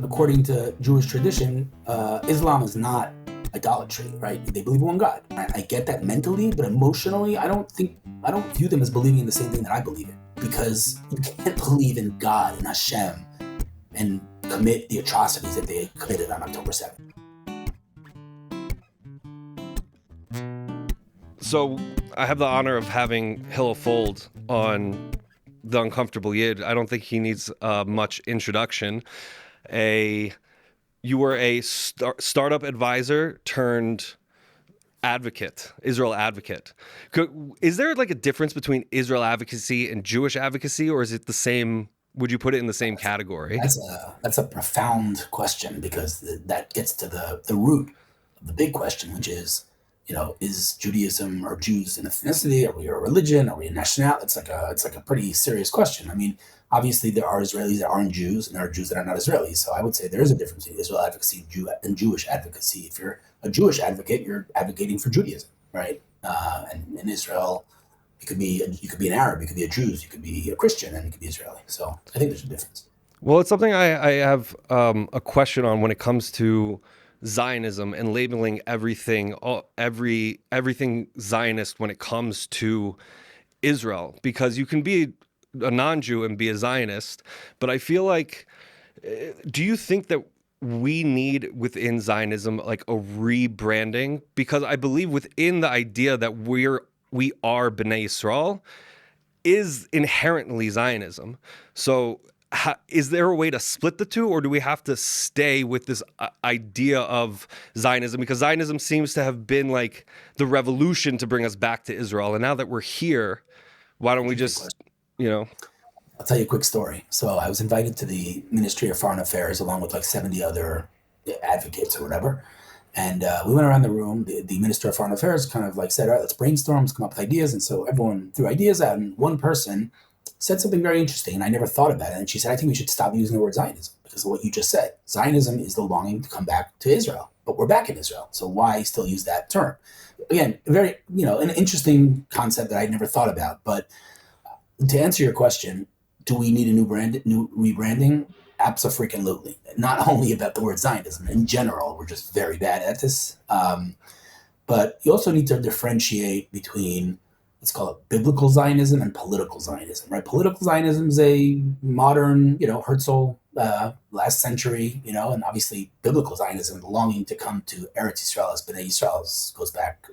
According to Jewish tradition, Islam is not idolatry, right? They believe in one God. I get that mentally, but emotionally, I don't view them as believing in the same thing that I believe in, because you can't believe in God and Hashem and commit the atrocities that they committed on October 7th. So I have the honor of having Hillel Fuld on the Uncomfortable Yid. I don't think he needs much introduction. You were a startup advisor turned advocate, Israel advocate. Is there like a difference between Israel advocacy and Jewish advocacy, or is it the same? Would you put it in the same category? That's a profound question, because that gets to the root of the big question, which is, is Judaism or Jews an ethnicity? Are we a religion? Are we a nationality? It's like a pretty serious question. I mean, obviously there are Israelis that aren't Jews, and there are Jews that are not Israelis. So I would say there is a difference between Israel advocacy and Jewish advocacy. If you're a Jewish advocate, you're advocating for Judaism, right? And in Israel, you could be an Arab, you could be a Jew, you could be a Christian, and you could be Israeli. So I think there's a difference. Well, it's something I have a question on when it comes to Zionism and labeling everything Zionist when it comes to Israel, because you can be a non-Jew and be a Zionist, but I feel like, do you think that we need within Zionism like a rebranding? Because I believe within the idea that we are B'nai Yisrael is inherently Zionism. So is there a way to split the two, or do we have to stay with this idea of Zionism? Because Zionism seems to have been like the revolution to bring us back to Israel. And now that we're here, why don't we just, I'll tell you a quick story. So I was invited to the Ministry of Foreign Affairs along with like 70 other advocates or whatever. And we went around the room. The Minister of Foreign Affairs kind of like said, all right, let's brainstorm, let's come up with ideas. And so everyone threw ideas out, and one person said something very interesting, and I never thought about it. And she said, I think we should stop using the word Zionism because of what you just said. Zionism is the longing to come back to Israel, but we're back in Israel. So why still use that term? Again, very, an interesting concept that I'd never thought about. But to answer your question, do we need a new rebranding? Abso-freaking-lutely. Not only about the word Zionism. In general, we're just very bad at this. But you also need to differentiate between, let's call it biblical Zionism and political Zionism, right? Political Zionism is a modern, Herzl, last century, and obviously biblical Zionism, the longing to come to Eretz Yisrael as B'nai Yisrael, goes back,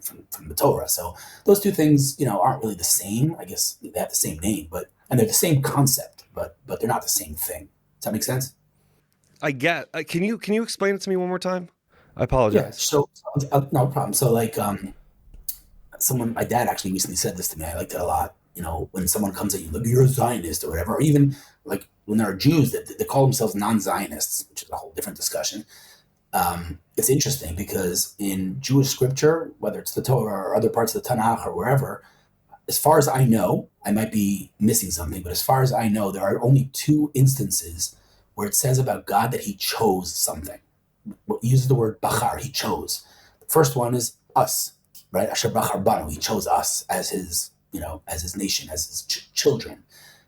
from the Torah. So those two things, aren't really the same. I guess they have the same name, and they're the same concept, but they're not the same thing. Does that make sense? I get. Can you explain it to me one more time? I apologize. Yeah. So no problem. So like, my dad actually recently said this to me. I liked it a lot. When someone comes at you, like, you're a Zionist or whatever, or even like when there are Jews that they call themselves non-Zionists, which is a whole different discussion. It's interesting because in Jewish scripture, whether it's the Torah or other parts of the Tanakh or wherever, as far as I know, I might be missing something, but as far as I know, there are only two instances where it says about God that he chose something. It uses the word bachar, he chose. The first one is us, right? Asher bachar banu, he chose us as his, as his nation, as his children.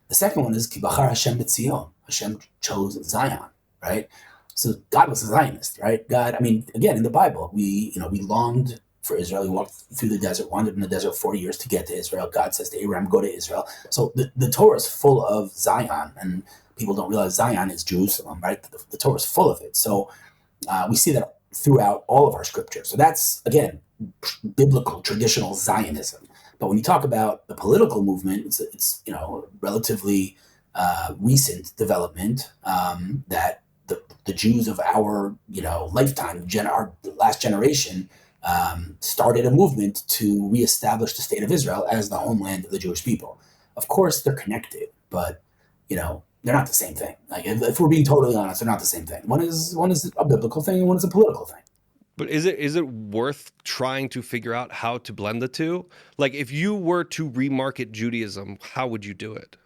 The second one is ki bachar Hashem b'tzion, Hashem chose Zion, right? So God was a Zionist, right? God, I mean, again, in the Bible, we longed for Israel. We walked through the desert, wandered in the desert 40 years to get to Israel. God says to Abraham, go to Israel. So the Torah is full of Zion, and people don't realize Zion is Jerusalem, right? The Torah is full of it. So we see that throughout all of our scriptures. So that's, again, biblical, traditional Zionism. But when you talk about the political movement, it's relatively recent development that the Jews of our lifetime, our last generation, started a movement to reestablish the state of Israel as the homeland of the Jewish people. Of course, they're connected, but they're not the same thing. Like, if we're being totally honest, they're not the same thing. One is a biblical thing, and one is a political thing. But is it worth trying to figure out how to blend the two? Like, if you were to remarket Judaism, how would you do it?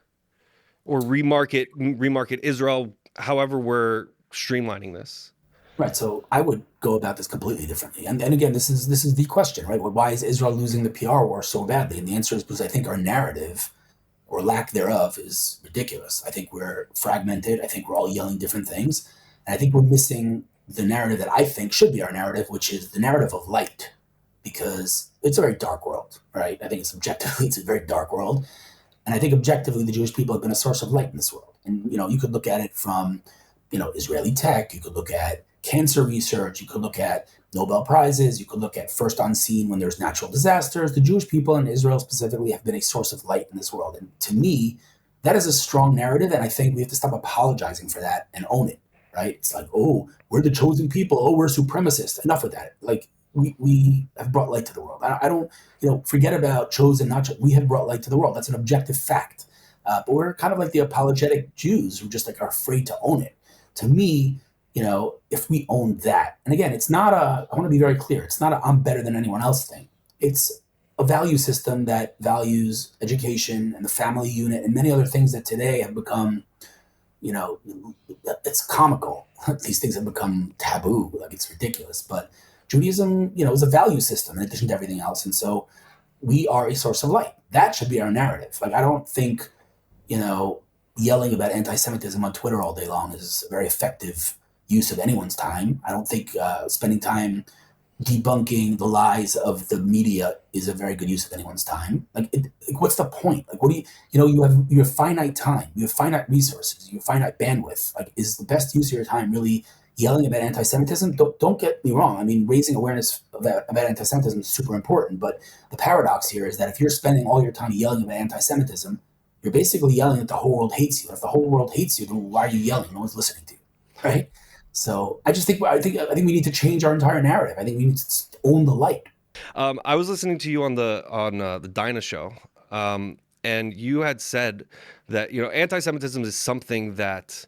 Or remarket Israel, however we're streamlining this? Right. So I would go about this completely differently. And again, this is the question, right? Why is Israel losing the PR war so badly? And the answer is because I think our narrative, or lack thereof, is ridiculous. I think we're fragmented. I think we're all yelling different things. And I think we're missing the narrative that I think should be our narrative, which is the narrative of light, because it's a very dark world, right? I think it's objectively it's a very dark world, and I think objectively the Jewish people have been a source of light in this world. And you could look at it from Israeli tech, you could look at cancer research, you could look at Nobel Prizes, you could look at first on scene when there's natural disasters. The Jewish people in Israel specifically have been a source of light in this world. And to me, that is a strong narrative. And I think we have to stop apologizing for that and own it, right? It's like, oh, we're the chosen people. Oh, we're supremacists. Enough with that. Like, we have brought light to the world. I don't, forget about chosen, not chosen. We have brought light to the world. That's an objective fact. But we're kind of like the apologetic Jews who just like are afraid to own it. To me, if we own that, and again, it's not I want to be very clear, it's not a I'm better than anyone else thing. It's a value system that values education and the family unit and many other things that today have become, it's comical. These things have become taboo, like it's ridiculous. But Judaism, is a value system in addition to everything else. And so we are a source of light. That should be our narrative. Like, I don't think, yelling about anti-Semitism on Twitter all day long is a very effective use of anyone's time. I don't think spending time debunking the lies of the media is a very good use of anyone's time. Like, what's the point? Like, what do you have finite time, you have finite resources, you have finite bandwidth. Like, is the best use of your time really yelling about anti-Semitism? Don't get me wrong. I mean, raising awareness about anti-Semitism is super important. But the paradox here is that if you're spending all your time yelling about anti-Semitism, you're basically yelling that the whole world hates you. And if the whole world hates you, then why are you yelling? No one's listening to you, right? So I think we need to change our entire narrative. I think we need to own the light. I was listening to you on the Dinah show, and you had said that anti-Semitism is something that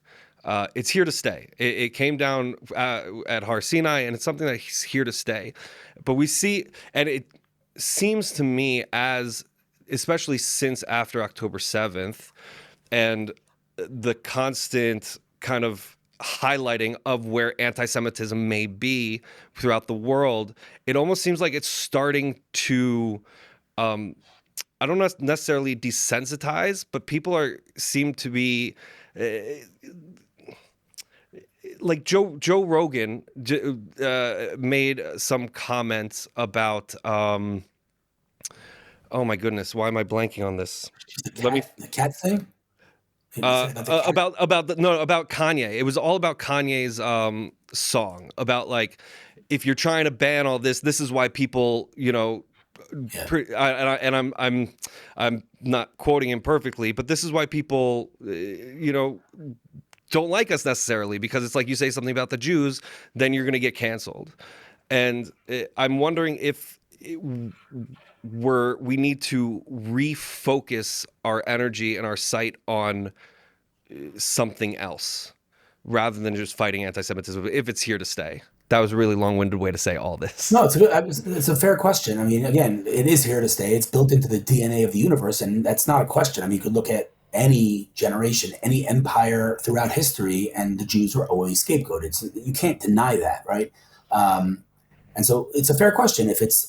it's here to stay. It came down at Har Sinai, and it's something that's here to stay. But we see, and it seems to me, as especially since after October 7th, and the constant kind of highlighting of where anti-Semitism may be throughout the world, it almost seems like it's starting to, I don't necessarily desensitize, but people seem to be, like Joe Rogan made some comments about, oh my goodness, why am I blanking on this? The cat thing. About Kanye. It was all about Kanye's song about, like, if you're trying to ban all this is why people, I'm not quoting him perfectly, but this is why people, don't like us necessarily, because it's like you say something about the Jews, then you're going to get canceled. And I'm wondering if we need to refocus our energy and our sight on something else rather than just fighting anti-Semitism if it's here to stay. That was a really long-winded way to say all this. No, it's a fair question. I mean, again, it is here to stay. It's built into the DNA of the universe, and that's not a question. I mean, you could look at any generation, any empire throughout history, and the Jews were always scapegoated. You can't deny that, right? And so it's a fair question. If it's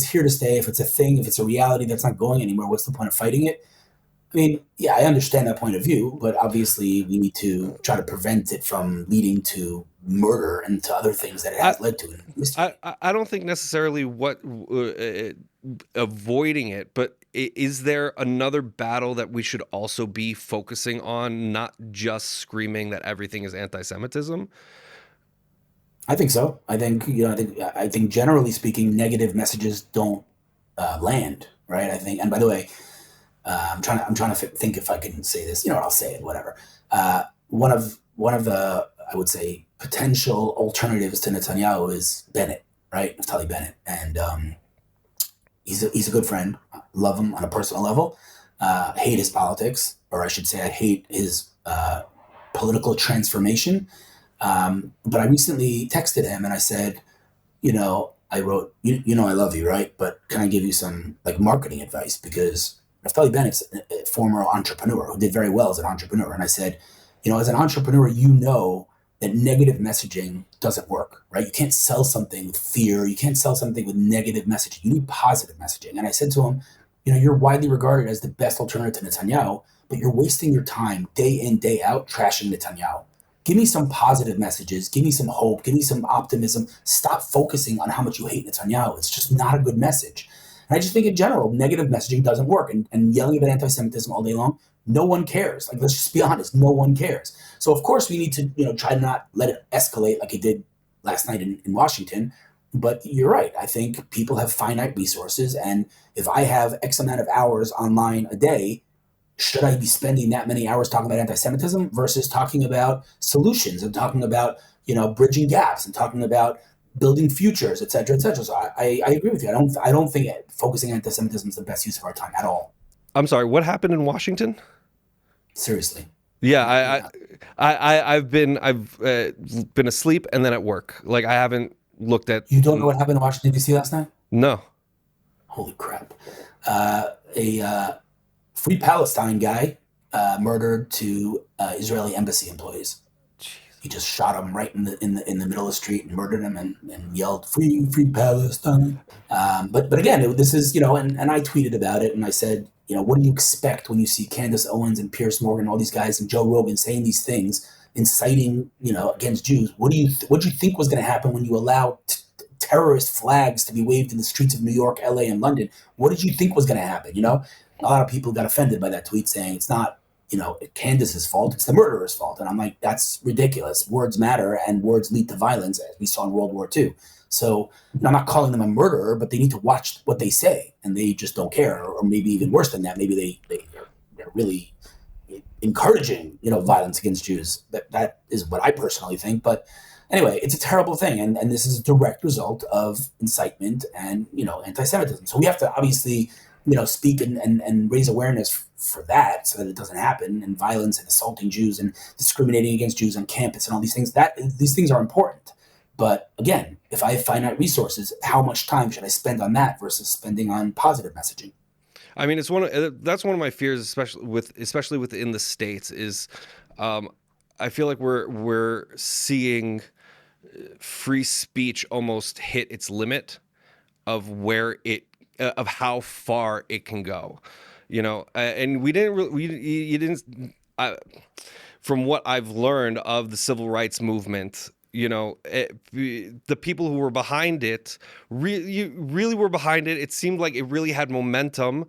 here to stay, if it's a thing, if it's a reality that's not going anywhere, what's the point of fighting it? I mean, yeah, I understand that point of view, but obviously we need to try to prevent it from leading to murder and to other things that it has led to in history. I don't think necessarily avoiding it, but is there another battle that we should also be focusing on, not just screaming that everything is anti-Semitism? I think so. I think generally speaking, negative messages don't land, right? I think, and by the way, I'm trying to think if I can say this. I'll say it. Whatever. One of the, I would say, potential alternatives to Netanyahu is Bennett, right? Naftali Bennett, and he's a good friend. Love him on a personal level. Hate his politics, or I should say, I hate his political transformation. But I recently texted him and I said, I wrote, I love you, right? But can I give you some like marketing advice? Because Naftali Bennett's a former entrepreneur who did very well as an entrepreneur. And I said, as an entrepreneur, that negative messaging doesn't work, right? You can't sell something with fear. You can't sell something with negative messaging. You need positive messaging. And I said to him, you're widely regarded as the best alternative to Netanyahu, but you're wasting your time day in, day out trashing Netanyahu. Give me some positive messages. Give me some hope. Give me some optimism. Stop focusing on how much you hate Netanyahu. It's just not a good message. And I just think in general, negative messaging doesn't work. And yelling about anti-Semitism all day long, no one cares. Like, let's just be honest, no one cares. So of course we need to, try to not let it escalate like it did last night in Washington. But you're right. I think people have finite resources, and if I have X amount of hours online a day, should I be spending that many hours talking about anti-Semitism versus talking about solutions and talking about, bridging gaps and talking about building futures, et cetera, et cetera. So I agree with you. I don't think focusing on anti-Semitism is the best use of our time at all. I'm sorry, what happened in Washington? Seriously. Yeah, Yeah. I've been asleep and then at work. Like I haven't looked at. You don't know what happened in Washington, D.C. last night? No. Holy crap. A Free Palestine guy murdered two Israeli embassy employees. He just shot him right in the middle of the street and murdered him and yelled "Free Palestine." But again, this is and I tweeted about it and I said, what do you expect when you see Candace Owens and Pierce Morgan, all these guys, and Joe Rogan saying these things, inciting against Jews? What do you think was going to happen when you allow terrorist flags to be waved in the streets of New York, LA, and London? What did you think was going to happen? A lot of people got offended by that tweet saying it's not Candace's fault, it's the murderer's fault. And I'm like, that's ridiculous. Words matter, and words lead to violence, as we saw in World War II. So I'm not calling them a murderer, but they need to watch what they say, and they just don't care. Or maybe even worse than that, maybe they're really encouraging violence against Jews. That is what I personally think. But anyway, it's a terrible thing, and this is a direct result of incitement and anti-Semitism. So we have to obviously speak and raise awareness for that, so that it doesn't happen, and violence and assaulting Jews and discriminating against Jews on campus and all these things. These things are important. But again, if I have finite resources, how much time should I spend on that versus spending on positive messaging? I mean, that's one of my fears, especially within the States, is I feel like we're seeing free speech almost hit its limit of of how far it can go, and we didn't really, you didn't, from what I've learned of the civil rights movement, the people who were behind it really were behind it. It seemed like it really had momentum.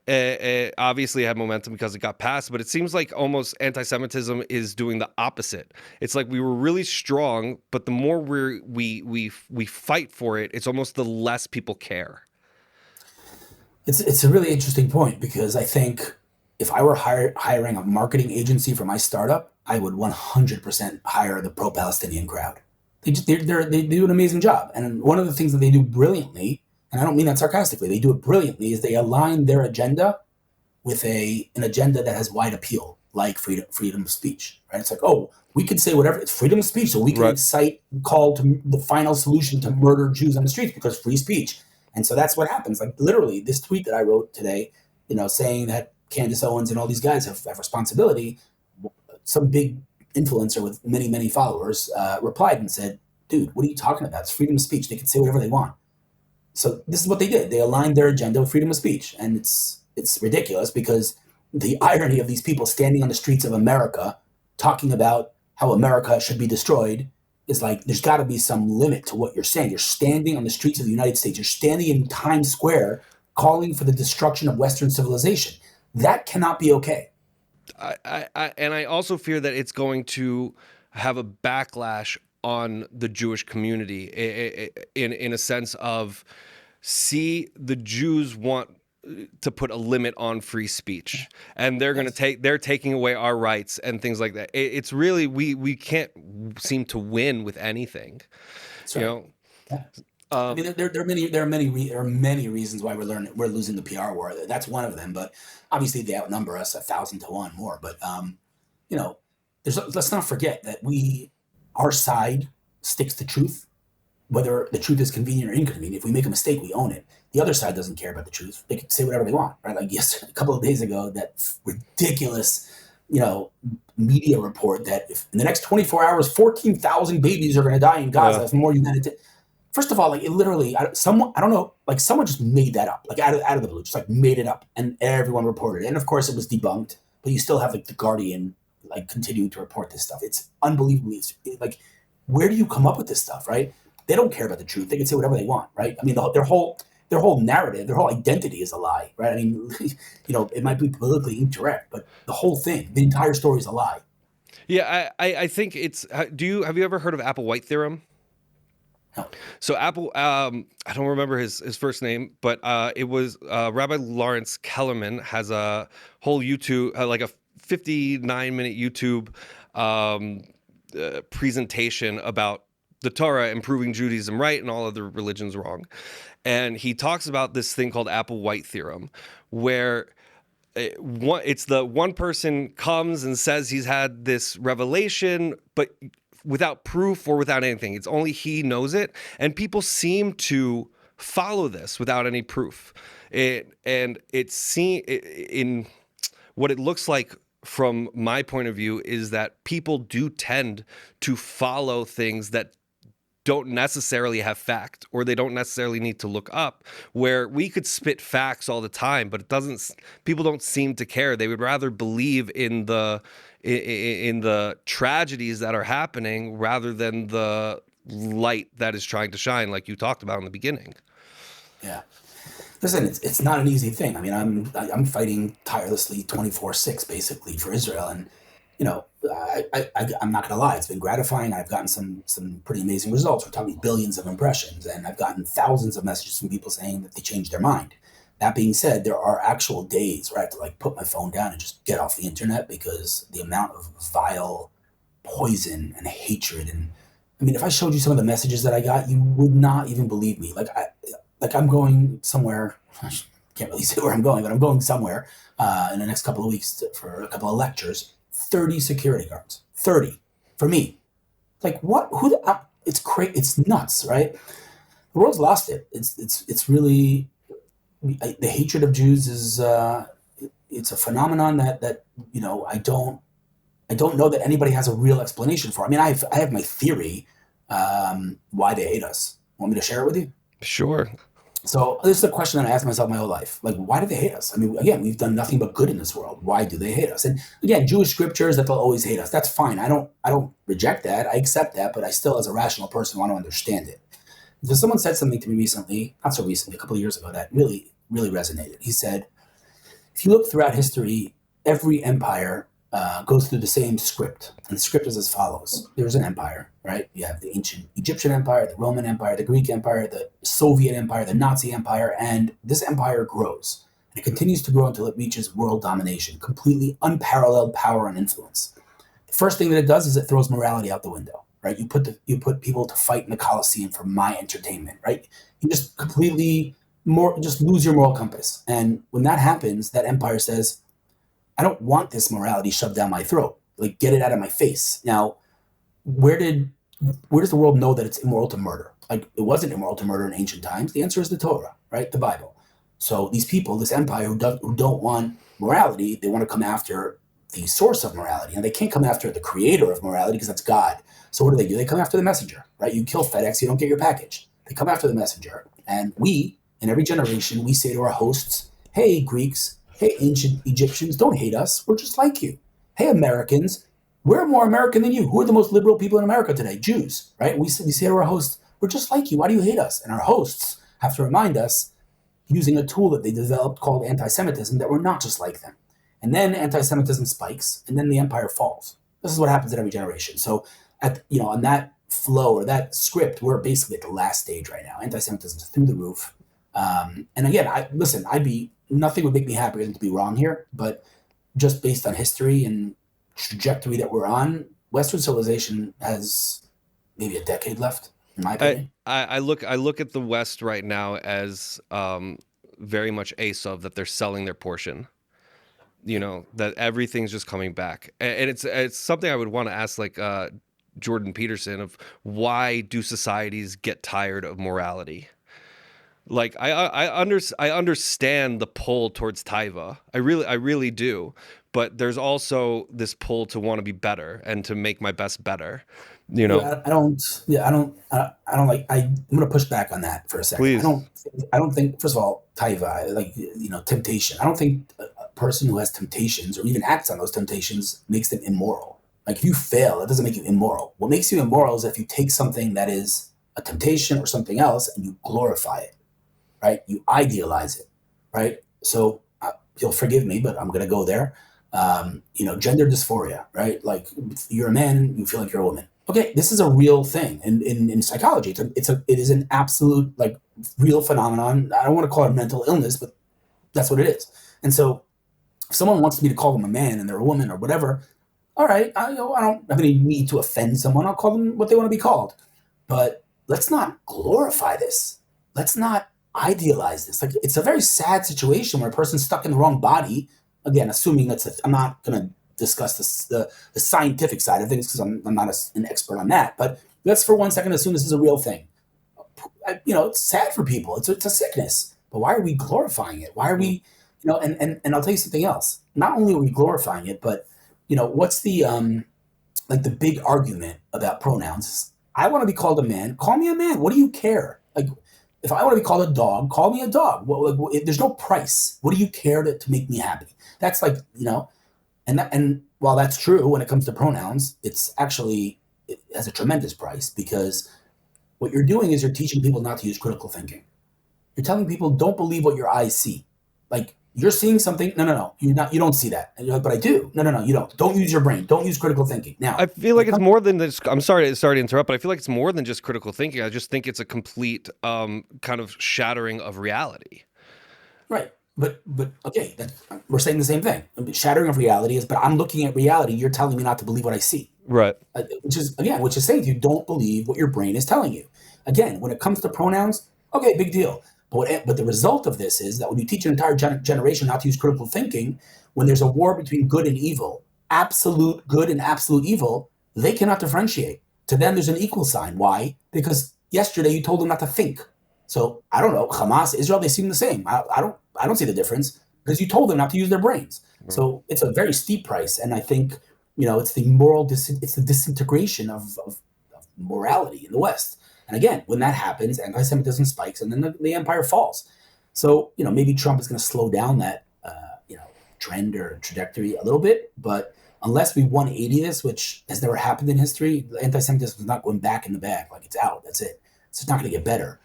Obviously, it had momentum because it got passed, but it seems like almost anti-Semitism is doing the opposite. It's like we were really strong, but the more we fight for it, it's almost the less people care. It's a really interesting point, because I think if I were hiring a marketing agency for my startup, I would 100% hire the pro-Palestinian crowd. They do an amazing job, and one of the things that they do brilliantly, and I don't mean that sarcastically, they do it brilliantly, is they align their agenda with an agenda that has wide appeal, like freedom of speech. Right? It's like, oh, we could say whatever. It's freedom of speech, so we can Right. incite, call to the final solution to murder Jews on the streets because free speech. And so that's what happens. Like literally, this tweet that I wrote today, saying that Candace Owens and all these guys have responsibility. Some big influencer with many, many followers replied and said, "Dude, what are you talking about? It's freedom of speech. They can say whatever they want." So this is what they did. They aligned their agenda with freedom of speech, and it's ridiculous, because the irony of these people standing on the streets of America talking about how America should be destroyed is like, there's got to be some limit to what you're saying. You're standing on the streets of the United States. You're standing in Times Square calling for the destruction of Western civilization. That cannot be okay. And I also fear that it's going to have a backlash on the Jewish community, in a sense of, see, the Jews want to put a limit on free speech, and they're taking away our rights and things like that. It's really, we can't seem to win with anything. That's you right. know Yeah. I mean, there are many reasons why we're losing the PR war. That's one of them. But obviously, they outnumber us 1,000 to 1 more. But you know, let's not forget that our side sticks to truth, whether the truth is convenient or inconvenient. If we make a mistake, we own it. The other side doesn't care about the truth. They can say whatever they want, right? Like a couple of days ago, that ridiculous, media report that if in the next 24 hours, 14,000 babies are going to die in Gaza if more humanity. First of all, like, it literally, someone, I don't know, like, someone just made that up, like out of the blue, just like made it up, and everyone reported it. And of course, it was debunked. But you still have like the Guardian like continuing to report this stuff. It's unbelievably like, where do you come up with this stuff, right? They don't care about the truth. They can say whatever they want, right? I mean, their whole narrative, their whole identity is a lie, right? I mean, it might be politically incorrect, but the whole thing, the entire story is a lie. Yeah, I think it's. Have you ever heard of Applewhite theorem? No. So I don't remember his first name, but it was Rabbi Lawrence Kellerman has a whole YouTube, like a 59-minute YouTube presentation about the Torah and proving Judaism right and all other religions wrong. And he talks about this thing called Applewhite theorem, where it's the one person comes and says he's had this revelation, but without proof or without anything. It's only he knows it, and people seem to follow this without any proof. And in what it looks like from my point of view is that people do tend to follow things that don't necessarily have fact, or they don't necessarily need to look up, where we could spit facts all the time, but people don't seem to care. They would rather believe in the tragedies that are happening rather than the light that is trying to shine, like you talked about in the beginning. Yeah. Listen, it's not an easy thing. I mean, I'm fighting tirelessly 24/6 basically for Israel, and I'm not gonna lie, it's been gratifying. I've gotten some pretty amazing results. We're talking billions of impressions, and I've gotten thousands of messages from people saying that they changed their mind. That being said, there are actual days where I have to like put my phone down and just get off the internet because the amount of vile poison and hatred, and I mean, if I showed you some of the messages that I got, you would not even believe me. I'm going somewhere. I can't really say where I'm going, but I'm going somewhere in the next couple of weeks for a couple of lectures. 30 security guards. 30 for me. Like what? It's crazy. It's nuts, right? The world's lost it. It's really the hatred of Jews is it's a phenomenon that I don't know that anybody has a real explanation for. I mean, I have my theory why they hate us. Want me to share it with you? Sure. So this is a question that I asked myself my whole life. Like, why do they hate us? I mean, again, we've done nothing but good in this world. Why do they hate us? And again, Jewish scriptures that they'll always hate us. That's fine. I don't reject that. I accept that, but I still, as a rational person, want to understand it. So someone said something to me recently, not so recently, a couple of years ago, that really, really resonated. He said, if you look throughout history, every empire goes through the same script. And the script is as follows. There's an empire, right? You have the ancient Egyptian empire, the Roman empire, the Greek empire, the Soviet empire, the Nazi empire, and this empire grows. And it continues to grow until it reaches world domination, completely unparalleled power and influence. The first thing that it does is it throws morality out the window, right? You put people to fight in the Colosseum for my entertainment, right? You just just lose your moral compass. And when that happens, that empire says, I don't want this morality shoved down my throat. Like, get it out of my face. Now, where does the world know that it's immoral to murder? Like, it wasn't immoral to murder in ancient times. The answer is the Torah, right? The Bible. So these people, this empire who don't want morality, they want to come after the source of morality. And they can't come after the creator of morality because that's God. So what do? They come after the messenger, right? You kill FedEx, you don't get your package. They come after the messenger. And we, in every generation, we say to our hosts, hey, Greeks, hey, ancient Egyptians, don't hate us. We're just like you. Hey, Americans, we're more American than you. Who are the most liberal people in America today? Jews, right? We say to our hosts, we're just like you. Why do you hate us? And our hosts have to remind us, using a tool that they developed called anti-Semitism, that we're not just like them. And then anti-Semitism spikes, and then the empire falls. This is what happens in every generation. So, on that flow or that script, we're basically at the last stage right now. Anti-Semitism is through the roof. And again, nothing would make me happier than to be wrong here, but just based on history and trajectory that we're on, Western civilization has maybe a decade left, in my opinion. I look at the West right now as very much Aesop, that they're selling their portion. That everything's just coming back, and it's something I would want to ask, like Jordan Peterson, of why do societies get tired of morality? Like I understand the pull towards taiva. I really do. But there's also this pull to want to be better and to make my best better. Yeah, I don't. Yeah, I don't. I don't like. I'm going to push back on that for a second. Please. I don't think. First of all, taiva, like temptation. I don't think person who has temptations or even acts on those temptations makes them immoral. Like if you fail, that doesn't make you immoral. What makes you immoral is if you take something that is a temptation or something else and you glorify it, right? You idealize it, right? So you'll forgive me, but I'm going to go there. Gender dysphoria, right? Like you're a man, you feel like you're a woman. Okay, this is a real thing in psychology. It is an absolute like real phenomenon. I don't want to call it mental illness, but that's what it is. And so if someone wants me to call them a man and they're a woman or whatever, all right, I don't have any need to offend someone. I'll call them what they want to be called. But let's not glorify this. Let's not idealize this. Like it's a very sad situation where a person's stuck in the wrong body. Again, assuming I'm not going to discuss the scientific side of things because I'm not an expert on that. But let's for 1 second assume this is a real thing. It's sad for people. It's a sickness. But why are we glorifying it? Why are we, and I'll tell you something else. Not only are we glorifying it, but what's the like the big argument about pronouns? I want to be called a man. Call me a man. What do you care? Like, if I want to be called a dog, call me a dog. Well, there's no price. What do you care to make me happy? That's like, and while that's true when it comes to pronouns, it has a tremendous price because what you're doing is you're teaching people not to use critical thinking. You're telling people don't believe what your eyes see. Like you're seeing something. No. You don't see that. And you're like, but I do. No, you don't. Don't use your brain. Don't use critical thinking. Now, I feel like it's more than this. I'm sorry to interrupt, but I feel like it's more than just critical thinking. I just think it's a complete kind of shattering of reality. Right. But okay, we're saying the same thing. Shattering of reality is, but I'm looking at reality. You're telling me not to believe what I see. Right. Which is saying you don't believe what your brain is telling you. Again, when it comes to pronouns, okay, big deal. But the result of this is that when you teach an entire generation not to use critical thinking, when there's a war between good and evil, absolute good and absolute evil, they cannot differentiate. To them, there's an equal sign. Why? Because yesterday you told them not to think. So I don't know, Hamas, Israel, they seem the same. I don't see the difference because you told them not to use their brains. Right. So it's a very steep price. And I think, it's the disintegration of morality in the West. And again, when that happens, anti-Semitism spikes and then the empire falls. So, maybe Trump is going to slow down that, trend or trajectory a little bit. But unless we 180 this, which has never happened in history, anti-Semitism is not going back in the bag. Like it's out. That's it. So it's not going to get better.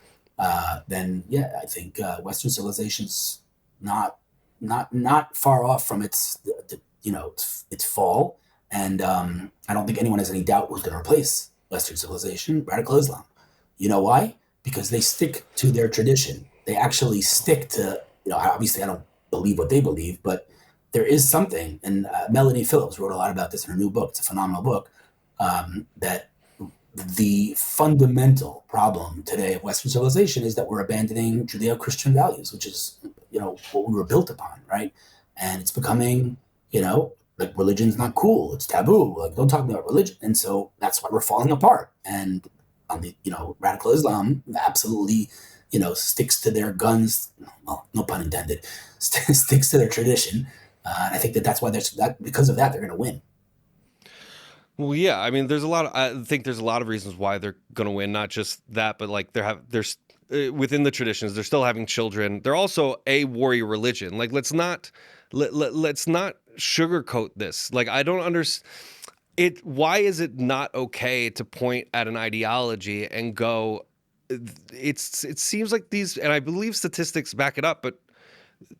Then I think Western civilization's not far off from its fall. And I don't think anyone has any doubt who's going to replace Western civilization, radical Islam. You know why? Because they stick to their tradition. They actually stick to, obviously I don't believe what they believe, but there is something, and Melanie Phillips wrote a lot about this in her new book. It's a phenomenal book, that the fundamental problem today of Western civilization is that we're abandoning Judeo-Christian values, which is, what we were built upon, right? And it's becoming, like religion's not cool. It's taboo. Like don't talk about religion. And so that's why we're falling apart. And on the, radical Islam absolutely, sticks to their guns. Well, no pun intended. Sticks to their tradition. And I think that's why because of that, they're going to win. Well, yeah. I mean, I think there's a lot of reasons why they're going to win. Not just that, but like there's within the traditions, they're still having children. They're also a warrior religion. Like let's not sugarcoat this. Like I don't understand it. Why is it not okay to point at an ideology and go? It seems like these, and I believe statistics back it up, but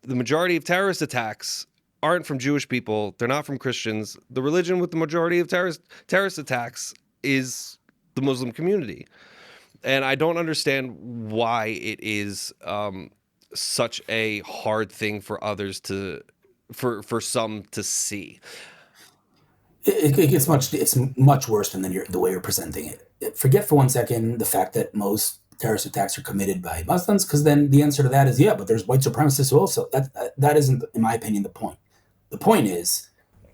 the majority of terrorist attacks aren't from Jewish people. They're not from Christians. The religion with the majority of terrorist attacks is the Muslim community. And I don't understand why it is such a hard thing for others for some to see. It's much worse than the way you're presenting it. Forget for 1 second the fact that most terrorist attacks are committed by Muslims, because then the answer to that is but there's white supremacists also. That isn't, in my opinion, the point. The point is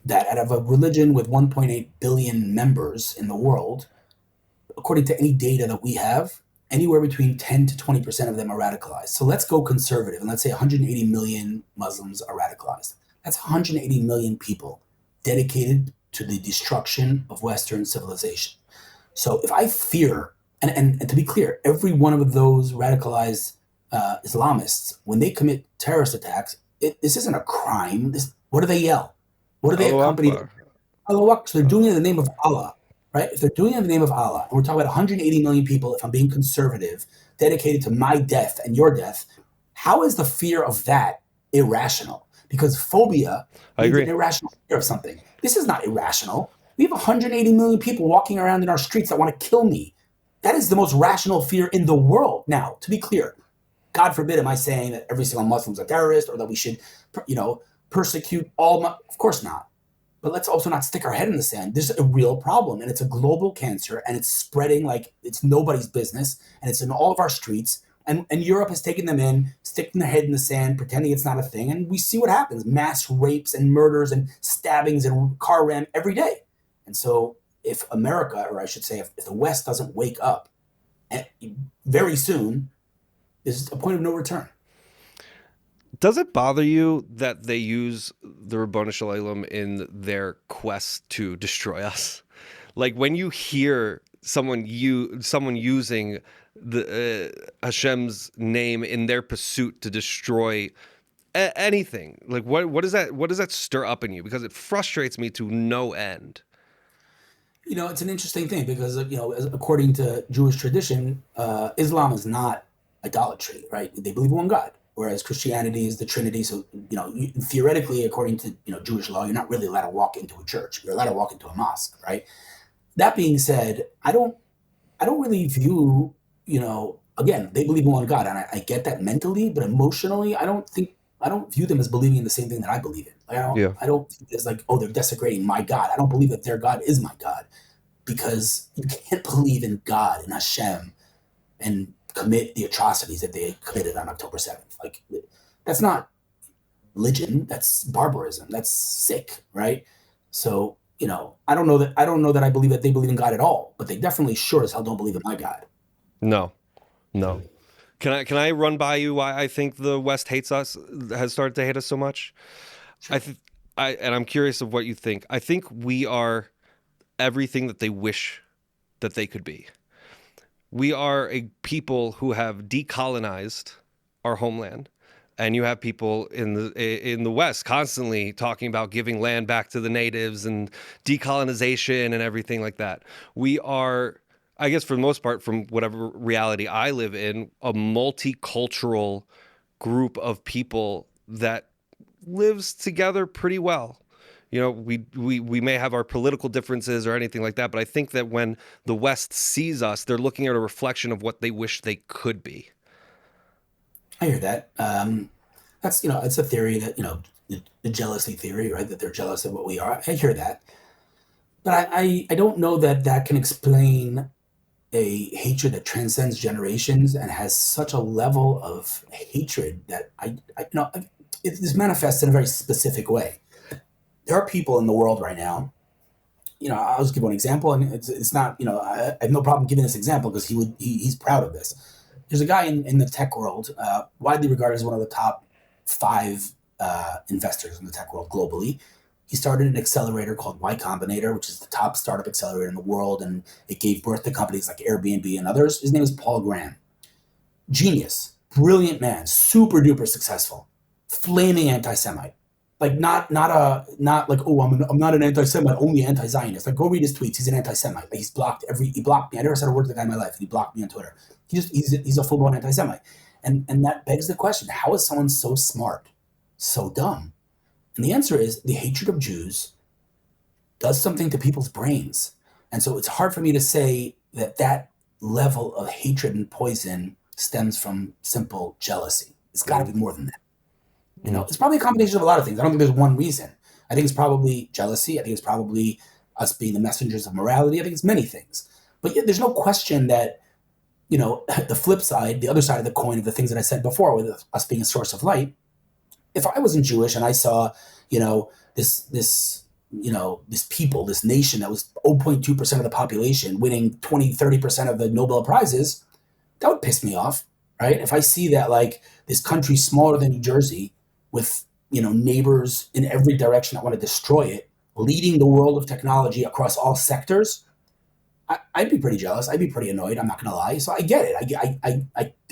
that out of a religion with 1.8 billion members in the world, according to any data that we have, anywhere between 10 to 20% of them are radicalized. So let's go conservative and let's say 180 million Muslims are radicalized. That's 180 million people dedicated to the destruction of Western civilization. So if I fear, and to be clear, every one of those radicalized Islamists, when they commit terrorist attacks, this isn't a crime. What do they yell? What do they Allahu accompany? Akbar. Allah Akbar. So they're doing it in the name of Allah, right? If they're doing it in the name of Allah, and we're talking about 180 million people, if I'm being conservative, dedicated to my death and your death, how is the fear of that irrational? Because phobia I means an agree. irrational fear of something. This is not irrational. We have 180 million people walking around in our streets that want to kill me. That is the most rational fear in the world. Now, to be clear, God forbid, am I saying that every single Muslim is a terrorist or that we should, persecute all? Of course not. But let's also not stick our head in the sand. There's a real problem, and it's a global cancer, and it's spreading like it's nobody's business, and it's in all of our streets. And Europe has taken them in, sticking their head in the sand, pretending it's not a thing, and we see what happens: mass rapes and murders and stabbings and car ram every day. And so, if America, or I should say, if the West doesn't wake up very soon, there's a point of no return. Does it bother you that they use the Rabboni Shalom in their quest to destroy us? Like when you hear someone using the Hashem's name in their pursuit to destroy anything, like what does that stir up in you? Because it frustrates me to no end. It's an interesting thing because according to Jewish tradition, Islam is not idolatry, right? They believe in one God, whereas Christianity is the Trinity. So theoretically, according to Jewish law, you're not really allowed to walk into a church. You're allowed to walk into a mosque, right? That being said, I don't really view again, they believe in one God, and I get that mentally, but emotionally, I don't view them as believing in the same thing that I believe in. Like, Yeah. I don't think it's like, oh, they're desecrating my God. I don't believe that their God is my God, because you can't believe in God and Hashem and commit the atrocities that they committed on October 7th. Like, that's not religion. That's barbarism. That's sick, right? So, I don't know that I believe that they believe in God at all, but they definitely sure as hell don't believe in my God. No. No. Can I run by you why I think the West has started to hate us so much? I Sure. th- and I'm curious of what you think. I think we are everything that they wish that they could be. We are a people who have decolonized our homeland, and you have people in the West constantly talking about giving land back to the natives and decolonization and everything like that. We are, I guess, for the most part, from whatever reality I live in, a multicultural group of people that lives together pretty well. We may have our political differences or anything like that, but I think that when the West sees us, they're looking at a reflection of what they wish they could be. I hear that. It's a theory that, the jealousy theory, right? That they're jealous of what we are. I hear that. But I don't know that that can explain a hatred that transcends generations and has such a level of hatred that it is manifests in a very specific way. There are people in the world right now. I'll just give one example, and it's not. I have no problem giving this example because he's proud of this. There's a guy in the tech world, widely regarded as one of the top five investors in the tech world globally. He started an accelerator called Y Combinator, which is the top startup accelerator in the world, and it gave birth to companies like Airbnb and others. His name is Paul Graham. Genius, brilliant man, super duper successful, flaming anti-Semite. Like not like, oh, I'm not an anti-Semite, only anti-Zionist. Like, go read his tweets. He's an anti-Semite. Like, he blocked me. I never said a word to the guy in my life. He blocked me on Twitter. He's a full blown anti-Semite, and that begs the question: how is someone so smart, so dumb? And the answer is the hatred of Jews does something to people's brains. And so it's hard for me to say that that level of hatred and poison stems from simple jealousy. It's got to be more than that. Mm. It's probably a combination of a lot of things. I don't think there's one reason. I think it's probably jealousy. I think it's probably us being the messengers of morality. I think it's many things. But yet there's no question that, the flip side, the other side of the coin of the things that I said before, with us being a source of light, if I wasn't Jewish and I saw, this people, this nation that was 0.2% of the population winning 20, 30% of the Nobel Prizes, that would piss me off, right? If I see that, like, this country smaller than New Jersey with, neighbors in every direction that want to destroy it, leading the world of technology across all sectors, I'd be pretty jealous. I'd be pretty annoyed. I'm not going to lie. So I get it.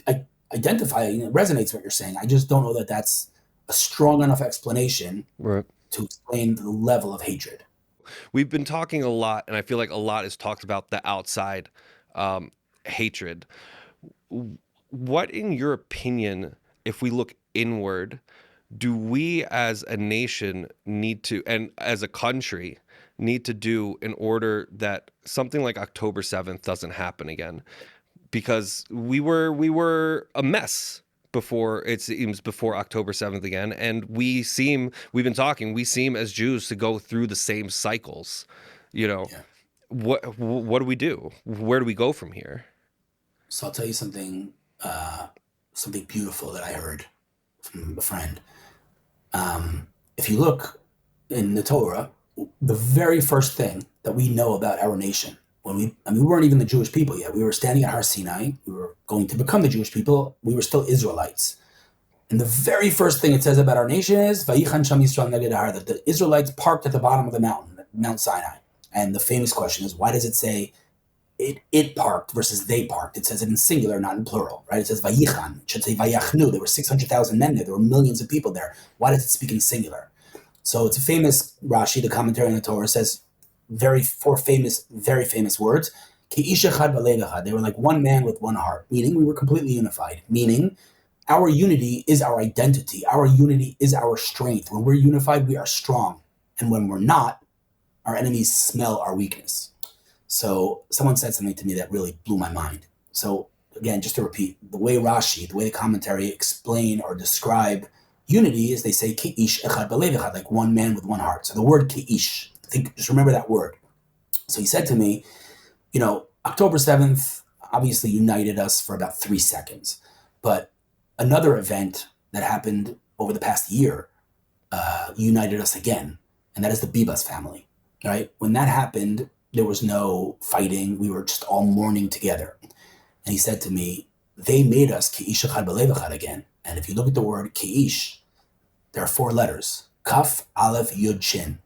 I identify, it resonates what you're saying. I just don't know that that's a strong enough explanation Right. to explain the level of hatred. We've been talking a lot, and I feel like a lot is talked about the outside um, hatred. What, in your opinion, if we look inward, do we as a nation need to, and as a country, need to do in order that something like October 7th doesn't happen again? Because we were a mess before, it seems, before October 7th again, and we've been talking, we seem as Jews to go through the same cycles. You know, Yeah. what do we do? Where do we go from here? So I'll tell you something, something beautiful that I heard from a friend. If you look in the Torah, the very first thing that we know about our nation, we weren't even the Jewish people yet. We were standing at Har Sinai. We were going to become the Jewish people. We were still Israelites. And the very first thing it says about our nation is Vayichan Sham Yisrael Neged Har, that the Israelites parked at the bottom of the mountain, Mount Sinai. And the famous question is, why does it say it parked versus they parked? It says it in singular, not in plural, right? It says Vayichan. It should say Vayachnu. There were 600,000 men there. There were millions of people there. Why does it speak in singular? So it's a famous Rashi, the commentary on the Torah, says very famous words. Ki ish echad v'lev echad. They were like one man with one heart, meaning we were completely unified, meaning our unity is our identity. Our unity is our strength. When we're unified, we are strong. And when we're not, our enemies smell our weakness. So someone said something to me that really blew my mind. So again, just to repeat, the way Rashi, the way the commentary explain or describe unity is they say Ki'ish echad b'lev echad, like one man with one heart. So the word Ki'ish, just remember that word. So he said to me, October 7th obviously united us for about 3 seconds. But another event that happened over the past year united us again, and that is the Bibas family, right? When that happened, there was no fighting. We were just all mourning together. And he said to me, they made us Ki'ish echad b'lev echad again. And if you look at the word Ki'ish, there are 4 letters, Kaf, Aleph, Yud, Shin.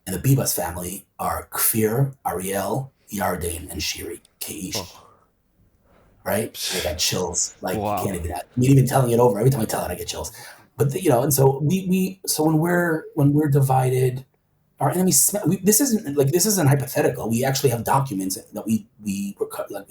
And the Bibas family are Kfir, Ariel, Yarden, and Shiri, Ki'ish. Oh. Right? I got chills. Like, Wow. you can't even telling it over. Every time I tell it, I get chills. But and so so when we're divided, our enemies. This isn't hypothetical. We actually have documents that we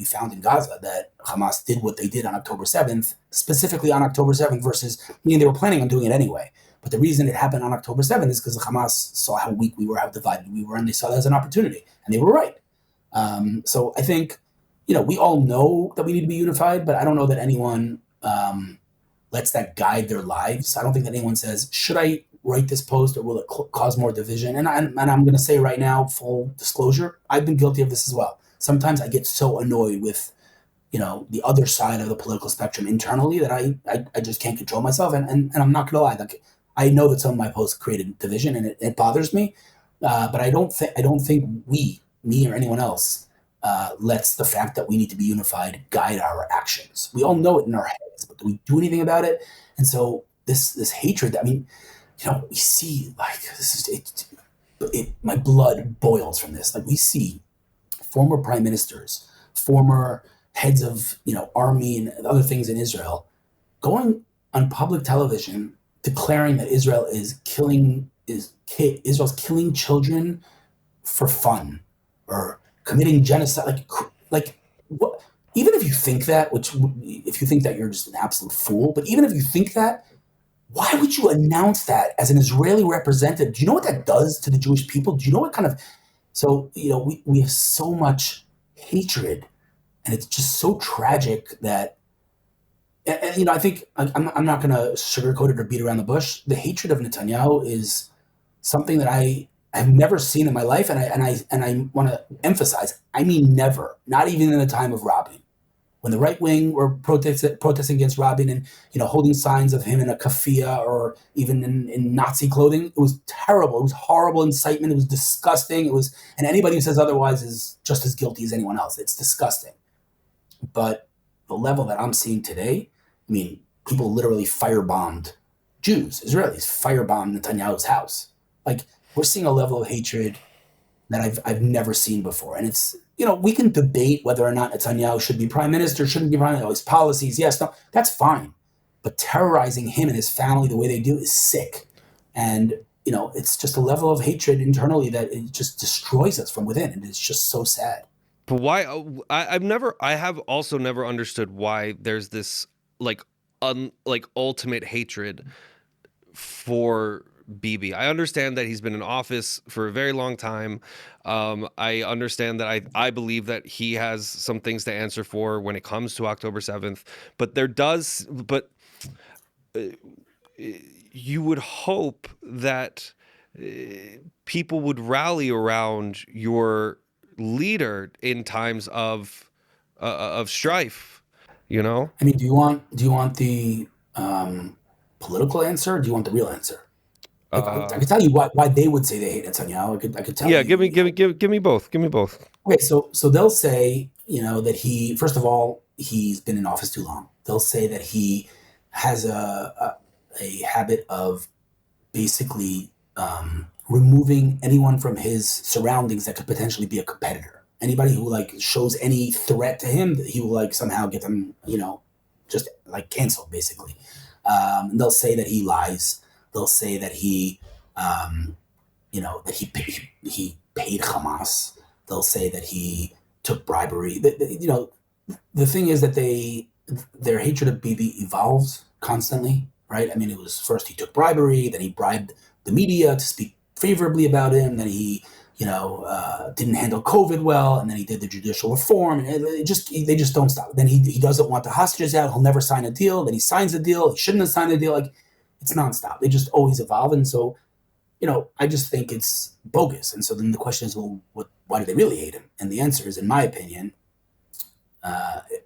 found in Gaza that Hamas did what they did on October 7th, specifically on October 7th, versus meaning they were planning on doing it anyway. But the reason it happened on October 7th is because Hamas saw how weak we were, how divided we were, and they saw that as an opportunity, and they were right. So I think we all know that we need to be unified, but I don't know that anyone lets that guide their lives. I don't think that anyone says, should I write this post or will it cause more division? And I'm going to say right now, full disclosure, I've been guilty of this as well. Sometimes I get so annoyed with, the other side of the political spectrum internally that I just can't control myself. And I'm not going to lie. Like, I know that some of my posts created division and it bothers me. But I don't think me or anyone else lets the fact that we need to be unified guide our actions. We all know it in our heads, but do we do anything about it? And so this hatred, we see, like, this is it. My blood boils from this. Like, we see former prime ministers, former heads of army and other things in Israel going on public television declaring that Israel's killing children for fun or committing genocide. Like what? Even if you think that, if you think that, you're just an absolute fool. But even if you think that, why would you announce that as an Israeli representative? Do you know what that does to the Jewish people? Do you know what kind of... So, we have so much hatred, and it's just so tragic that... And I think I'm not going to sugarcoat it or beat around the bush. The hatred of Netanyahu is something that I've never seen in my life, and I want to emphasize, I mean never, not even in the time of Rabin. When the right wing were protesting against Rabin and holding signs of him in a kafia or even in Nazi clothing, it was terrible. It was horrible incitement. It was disgusting. And anybody who says otherwise is just as guilty as anyone else. It's disgusting. But the level that I'm seeing today, people literally firebombed Jews, Israelis, firebombed Netanyahu's house. Like, we're seeing a level of hatred that I've never seen before. And it's, we can debate whether or not Netanyahu should be prime minister, shouldn't be prime minister, his policies, yes, no, that's fine. but terrorizing him and his family the way they do is sick. And it's just a level of hatred internally that it just destroys us from within, and it's just so sad. But why? I have also never understood why there's this like like ultimate hatred for Bibi. I understand that he's been in office for a very long time. I understand that I believe that he has some things to answer for when it comes to October 7th. But you would hope that uh, people would rally around your leader in times of strife. You know? I mean, do you want the political answer, or do you want the real answer? Like, I Uh, could tell you why they would say they hate Netanyahu. I could tell yeah, you, give me both. Give me both. Okay, so they'll say, that he, first of all, he's been in office too long. They'll say that he has a habit of basically removing anyone from his surroundings that could potentially be a competitor. Anybody who like shows any threat to him, he will like somehow get them, just like canceled, basically. They'll say that he lies. They'll say that um, that he paid Hamas. They'll say that he took bribery. The thing is that their hatred of Bibi evolves constantly, right? I mean, it was first he took bribery, then he bribed the media to speak favorably about him, then he didn't handle COVID well, and then he did the judicial reform, and they just don't stop. Then he doesn't want the hostages out. He'll never sign a deal. Then he signs a deal. He shouldn't have signed a deal. Like, it's nonstop. They just always evolve, and so I just think it's bogus. And so then the question is, well, why do they really hate him? And the answer is, in my opinion,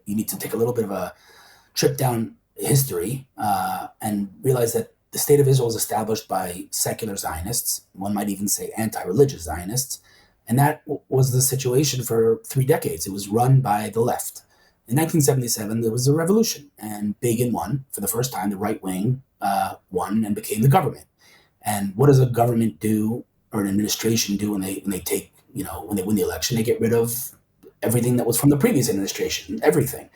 you need to take a little bit of a trip down history and realize that the state of Israel was established by secular Zionists. One might even say anti-religious Zionists. And that was the situation for 3 decades. It was run by the left. In 1977, there was a revolution, and Begin won. For the first time, the right wing won and became the government. And what does a government do, or an administration do, when they take, when they win the election? They get rid of everything that was from the previous administration, everything.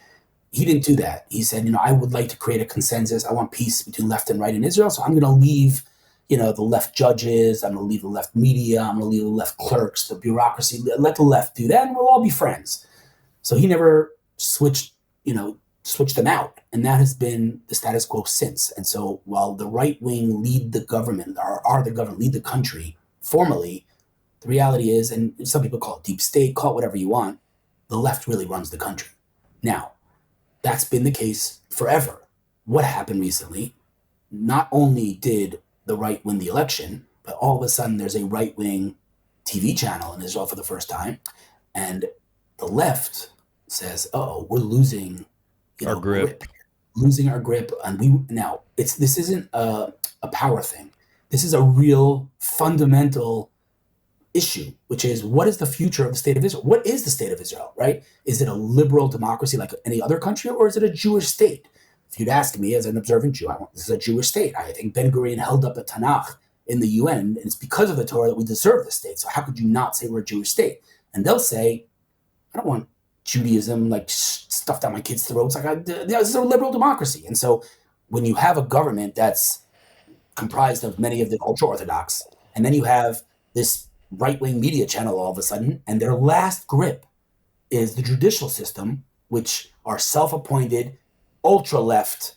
He didn't do that. He said, I would like to create a consensus. I want peace between left and right in Israel. So I'm going to leave, the left judges. I'm going to leave the left media. I'm going to leave the left clerks, the bureaucracy. Let the left do that, and we'll all be friends. So he never switched them out. And that has been the status quo since. And so while the right wing lead the government, or are the government, lead the country formally, the reality is, and some people call it deep state, call it whatever you want, the left really runs the country. Now, that's been the case forever. What happened recently? Not only did the right win the election, but all of a sudden there's a right wing TV channel in Israel for the first time. And the left says, oh, we're losing Our grip. losing our grip. And this isn't a power thing. This is a real fundamental issue, which is, what is the future of the state of Israel? What is the state of Israel, right? Is it a liberal democracy like any other country, or is it a Jewish state? If you'd ask me as an observant Jew, this is a Jewish state. I think Ben Gurion held up the Tanakh in the UN, and it's because of the Torah that we deserve this state. So how could you not say we're a Jewish state? And they'll say, I don't want Judaism like stuffed down my kids' throats. This is a liberal democracy. And so when you have a government that's comprised of many of the ultra-Orthodox, and then you have this right-wing media channel all of a sudden, and their last grip is the judicial system, which are self-appointed, ultra-left,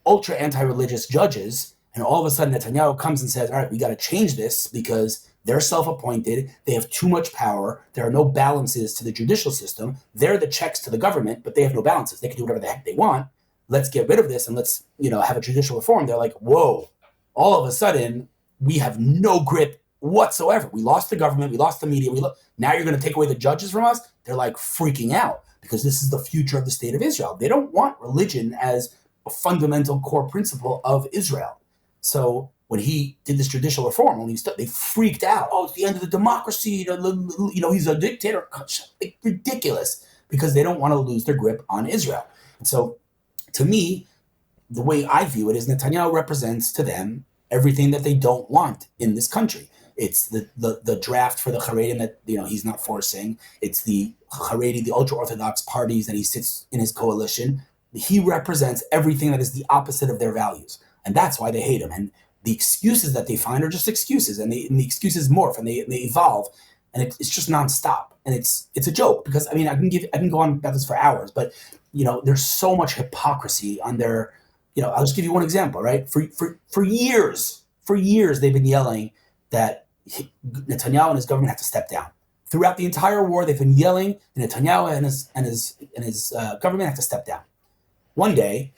ultra-anti-religious judges, and all of a sudden Netanyahu comes and says, all right, we got to change this because they're self-appointed, they have too much power, there are no balances to the judicial system, they're the checks to the government, but they have no balances. They can do whatever the heck they want. Let's get rid of this and let's, have a judicial reform. They're like, whoa, all of a sudden, we have no grip whatsoever. We lost the government, we lost the media, now you're going to take away the judges from us? They're like freaking out because this is the future of the state of Israel. They don't want religion as a fundamental core principle of Israel. So when he did this judicial reform, they freaked out. Oh, it's the end of the democracy. He's a dictator. Like, ridiculous, because they don't want to lose their grip on Israel. And so, to me, the way I view it is Netanyahu represents to them everything that they don't want in this country. It's the draft for the Haredim that he's not forcing. It's the Haredi, the ultra-Orthodox parties that he sits in his coalition. He represents everything that is the opposite of their values. And that's why they hate him. And the excuses that they find are just excuses, and the excuses morph and they evolve, and it's just nonstop. And it's a joke because I mean I can go on about this for hours, but there's so much hypocrisy on their. I'll just give you one example, right? For years they've been yelling that Netanyahu and his government have to step down. Throughout the entire war, they've been yelling that Netanyahu and his government have to step down. One day,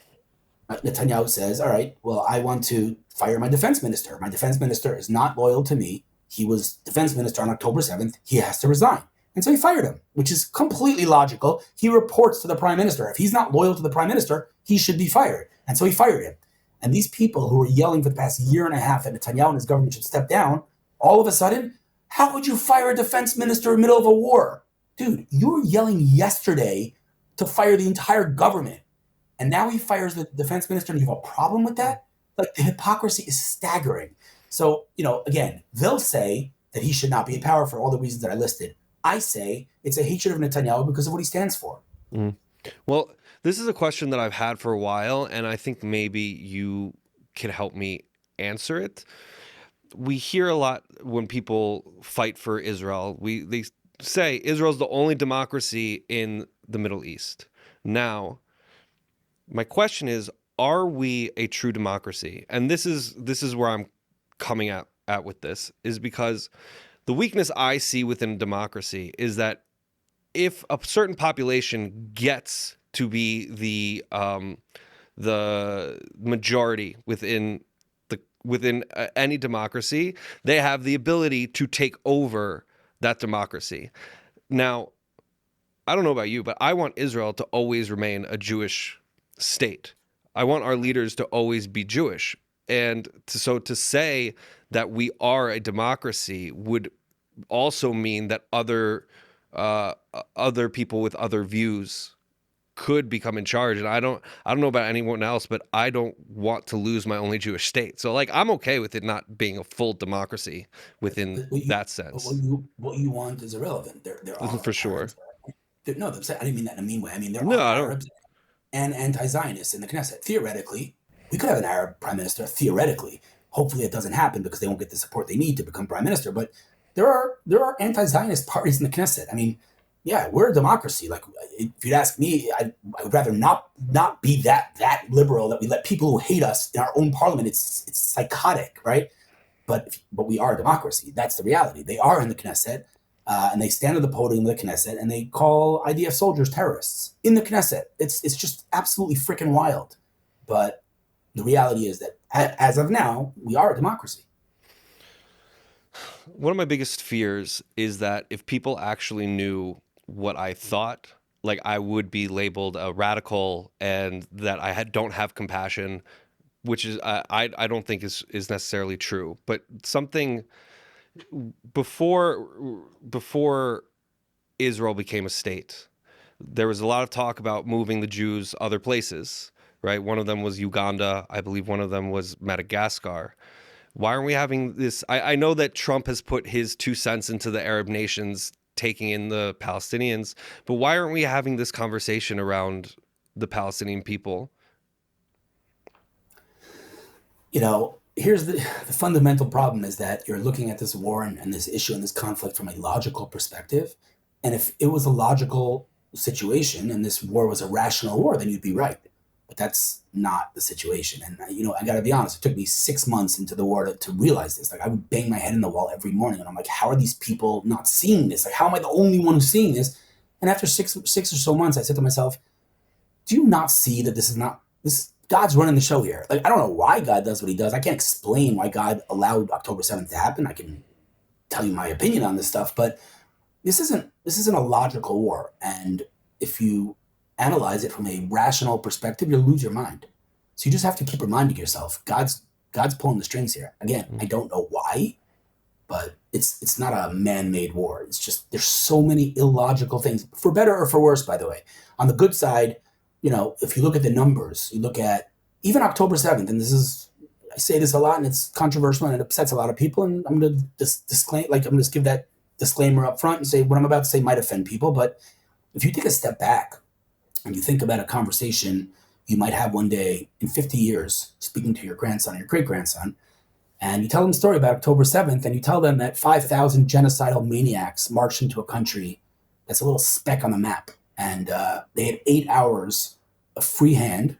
Netanyahu says, all right, well, I want to fire my defense minister. My defense minister is not loyal to me. He was defense minister on October 7th. He has to resign. And so he fired him, which is completely logical. He reports to the prime minister. If he's not loyal to the prime minister, he should be fired. And so he fired him. And these people who were yelling for the past year and a half that Netanyahu and his government should step down, all of a sudden, how could you fire a defense minister in the middle of a war? Dude, you were yelling yesterday to fire the entire government. And now he fires the defense minister and you have a problem with that? Like, the hypocrisy is staggering. So, again, they'll say that he should not be in power for all the reasons that I listed. I say it's a hatred of Netanyahu because of what he stands for. Mm. Well, this is a question that I've had for a while, and I think maybe you can help me answer it. We hear a lot when people fight for Israel. They say Israel's the only democracy in the Middle East. Now, my question is, are we a true democracy? And this is where I'm coming at with this, is because the weakness I see within democracy is that if a certain population gets to be the majority within any democracy, they have the ability to take over that democracy. Now, I don't know about you, but I want Israel to always remain a Jewish state. I want our leaders to always be Jewish. And so to say that we are a democracy would also mean that other people with other views could become in charge. And I don't know about anyone else, but I don't want to lose my only Jewish state. So I'm okay with it not being a full democracy within that sense. What you want is irrelevant. There are for sure. No, I didn't mean that in a mean way. I mean, there No, are I don't. Arabs and anti-Zionists in the Knesset. Theoretically, we could have an Arab prime minister. Theoretically, hopefully it doesn't happen because they won't get the support they need to become prime minister. But there are anti-Zionist parties in the Knesset. I mean, yeah, we're a democracy. Like, if you'd ask me, I would rather not be that liberal that we let people who hate us in our own parliament. It's psychotic, right? But we are a democracy. That's the reality. They are in the Knesset. And they stand at the podium of the Knesset and they call IDF soldiers terrorists in the Knesset. It's just absolutely freaking wild. But the reality is that as of now, we are a democracy. One of my biggest fears is that if people actually knew what I thought, I would be labeled a radical and that I don't have compassion, which is I don't think is necessarily true. But something before Israel became a state, there was a lot of talk about moving the Jews other places, right? One of them was Uganda. I believe one of them was Madagascar. Why aren't we having this? I know that Trump has put his 2 cents into the Arab nations taking in the Palestinians, but why aren't we having this conversation around the Palestinian people? Here's the fundamental problem is that you're looking at this war and this issue and this conflict from a logical perspective. And if it was a logical situation and this war was a rational war, then you'd be right. But that's not the situation. And, I got to be honest, it took me 6 months into the war to realize this. I would bang my head in the wall every morning. And I'm like, how are these people not seeing this? How am I the only one who's seeing this? And after six or so months, I said to myself, do you not see that this? God's running the show here. I don't know why God does what he does. I can't explain why God allowed October 7th to happen. I can tell you my opinion on this stuff, but this isn't a logical war. And if you analyze it from a rational perspective, you'll lose your mind. So you just have to keep reminding yourself, God's pulling the strings here. Again, I don't know why, but it's not a man-made war. It's just there's so many illogical things, for better or for worse, by the way. On the good side, if you look at the numbers, you look at even October 7th, and I say this a lot and it's controversial and it upsets a lot of people. And I'm going to disclaim, I'm going to give that disclaimer up front and say what I'm about to say might offend people. But if you take a step back and you think about a conversation you might have one day in 50 years speaking to your grandson or your great grandson, and you tell them a story about October 7th, and you tell them that 5,000 genocidal maniacs marched into a country that's a little speck on the map. And they had 8 hours of free hand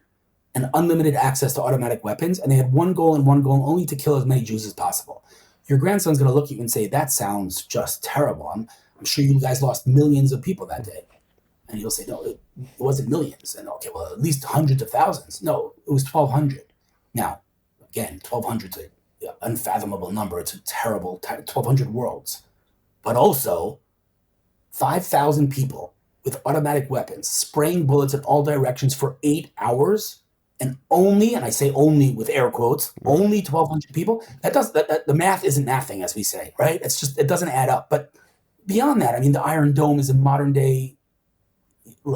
and unlimited access to automatic weapons. And they had one goal and one goal only, to kill as many Jews as possible. Your grandson's going to look at you and say, that sounds just terrible. I'm sure you guys lost millions of people that day. And you'll say, no, it wasn't millions. And okay, well, at least hundreds of thousands. No, it was 1,200. Now, again, 1,200 is an unfathomable number. It's a terrible 1,200 worlds. But also 5,000 people with automatic weapons spraying bullets in all directions for 8 hours. And only, and I say only with air quotes, only 1,200 people. The math isn't mathing, as we say, right? It's just, it doesn't add up. But beyond that, I mean, the Iron Dome is a modern day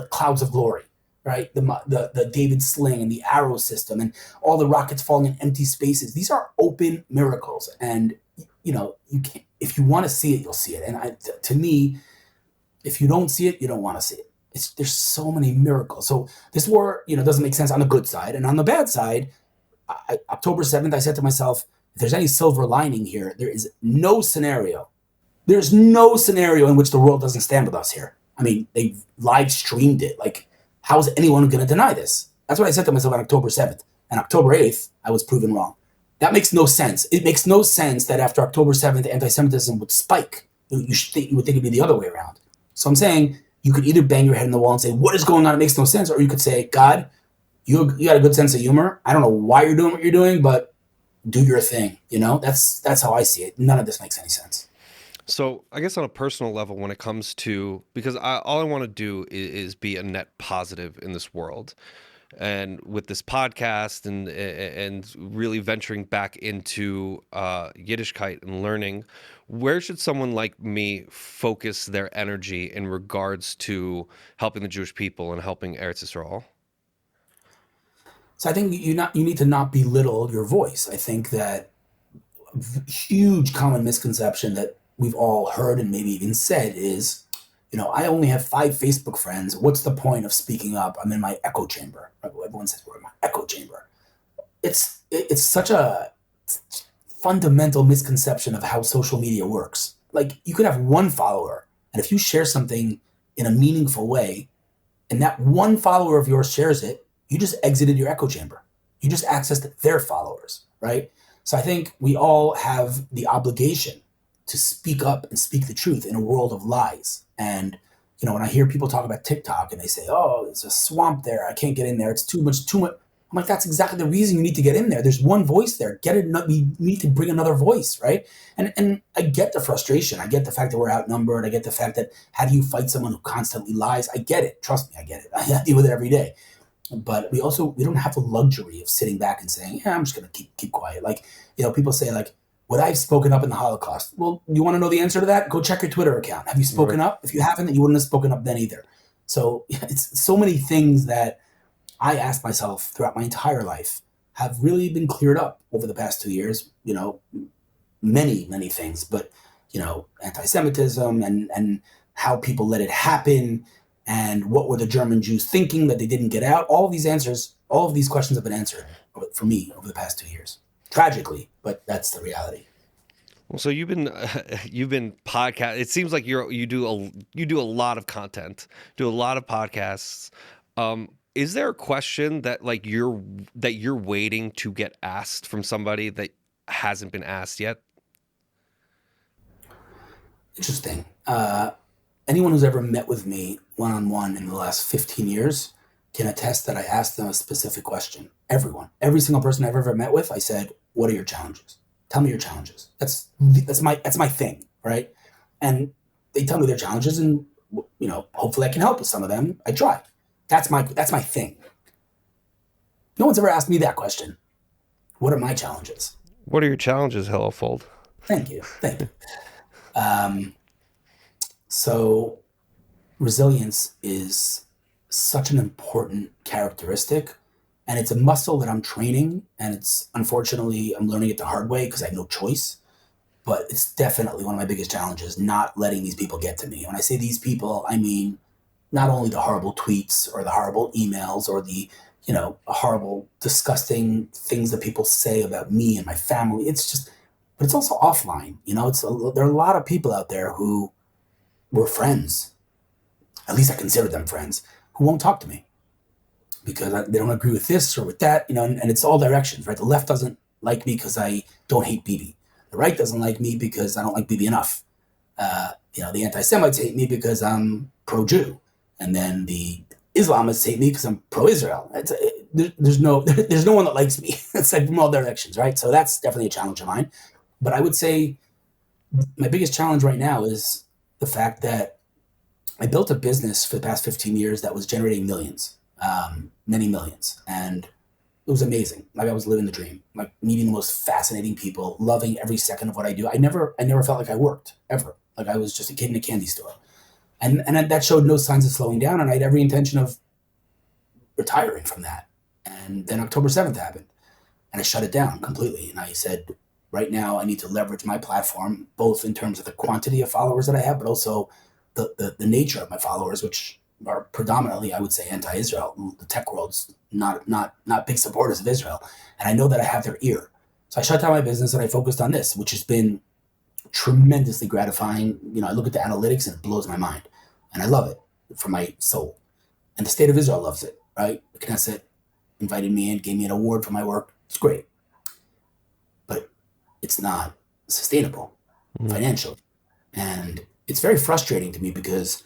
clouds of glory, right? The David sling and the arrow system and all the rockets falling in empty spaces. These are open miracles. And, you know, you can't, if you want to see it, you'll see it. And to me, if you don't see it, you don't want to see it. There's so many miracles. So this war, you know, doesn't make sense on the good side. And on the bad side, October 7th, I said to myself, if there's any silver lining here, there is no scenario. There's no scenario in which the world doesn't stand with us here. I mean, they live streamed it. Like, how is anyone going to deny this? That's what I said to myself on October 7th. And October 8th, I was proven wrong. That makes no sense. It makes no sense that after October 7th, anti-Semitism would spike. You would think it'd be the other way around. So I'm saying you could either bang your head in the wall and say, what is going on? It makes no sense. Or you could say, God, you got a good sense of humor. I don't know why you're doing what you're doing, but do your thing. You know, that's how I see it. None of this makes any sense. So I guess on a personal level, when it comes to, because all I want to do is be a net positive in this world. And with this podcast and really venturing back into Yiddishkeit and learning, where should someone like me focus their energy in regards to helping the Jewish people and helping Eretz Yisrael? So I think you need to not belittle your voice. I think that huge common misconception that we've all heard and maybe even said is, you know, I only have 5 Facebook friends. What's the point of speaking up? I'm in my echo chamber. Everyone says we're in my echo chamber. It's such a fundamental misconception of how social media works. Like, you could have one follower, and if you share something in a meaningful way, and that one follower of yours shares it, you just exited your echo chamber. You just accessed their followers, right? So I think we all have the obligation to speak up and speak the truth in a world of lies. And, you know, when I hear people talk about TikTok and they say, oh, it's a swamp there, I can't get in there, it's too much. I'm like, that's exactly the reason you need to get in there. There's one voice there. Get it. We need to bring another voice, right? And I get the frustration. I get the fact that we're outnumbered. I get the fact that how do you fight someone who constantly lies? I get it. Trust me, I get it. I deal with it every day. But we don't have the luxury of sitting back and saying, yeah, I'm just going to keep quiet. Like, you know, people say, like, would I have spoken up in the Holocaust? Well, you want to know the answer to that? Go check your Twitter account. Have you spoken up? If you haven't, then you wouldn't have spoken up then either. So it's so many things that I asked myself throughout my entire life have really been cleared up over the past 2 years. You know, many, many things, but, you know, anti-Semitism and how people let it happen and what were the German Jews thinking that they didn't get out. All of these questions have been answered for me over the past 2 years. Tragically, but that's the reality. Well, so you've been podcast. It seems like you do a lot of content, do a lot of podcasts. Is there a question that you're waiting to get asked from somebody that hasn't been asked yet? Interesting. Anyone who's ever met with me one-on-one in the last 15 years can attest that I asked them a specific question. Everyone, every single person I've ever met with, I said, what are your challenges? Tell me your challenges. That's my thing, right? And they tell me their challenges, and, you know, hopefully I can help with some of them. I try. That's my thing. No one's ever asked me that question. What are my challenges? What are your challenges, Hillel Fuld? Thank you. So resilience is such an important characteristic, and it's a muscle that I'm training, and it's, unfortunately, I'm learning it the hard way because I have no choice. But it's definitely one of my biggest challenges, not letting these people get to me. When I say these people, I mean not only the horrible tweets or the horrible emails or the, horrible, disgusting things that people say about me and my family. It's just, but it's also offline. There are a lot of people out there who were friends. At least I consider them friends who won't talk to me because they don't agree with this or with that. And it's all directions, right? The left doesn't like me because I don't hate Bibi. The right doesn't like me because I don't like Bibi enough. The anti-Semites hate me because I'm pro-Jew, and then the Islamists hate me because I'm pro-Israel. There's no there's no one that likes me. It's like from all directions, right? So that's definitely a challenge of mine. But I would say my biggest challenge right now is the fact that I built a business for the past 15 years that was generating millions, many millions, and it was amazing. Like I was living the dream, like meeting the most fascinating people, loving every second of what I do. I never felt like I worked ever. Like I was just a kid in a candy store, and that showed no signs of slowing down. And I had every intention of retiring from that. And then October 7th happened, and I shut it down completely. And I said, right now, I need to leverage my platform, both in terms of the quantity of followers that I have, but also the nature of my followers, which are predominantly, I would say, anti-Israel. The tech world's not big supporters of Israel, and I know that I have their ear. So I shut down my business and I focused on this, which has been tremendously gratifying. I look at the analytics and it blows my mind, and I love it for my soul. And the state of Israel loves it, right? The Knesset invited me in, gave me an award for my work. It's great, but it's not sustainable financially, and it's very frustrating to me because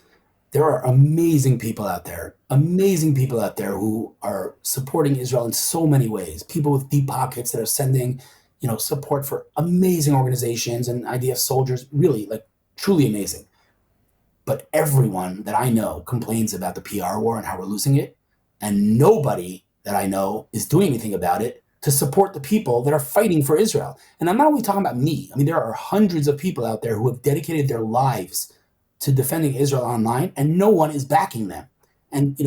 there are amazing people out there who are supporting Israel in so many ways. People with deep pockets that are sending, support for amazing organizations and IDF soldiers, really like truly amazing. But everyone that I know complains about the PR war and how we're losing it. And nobody that I know is doing anything about it to support the people that are fighting for Israel. And I'm not only talking about me. I mean, there are hundreds of people out there who have dedicated their lives to defending Israel online, and no one is backing them. And,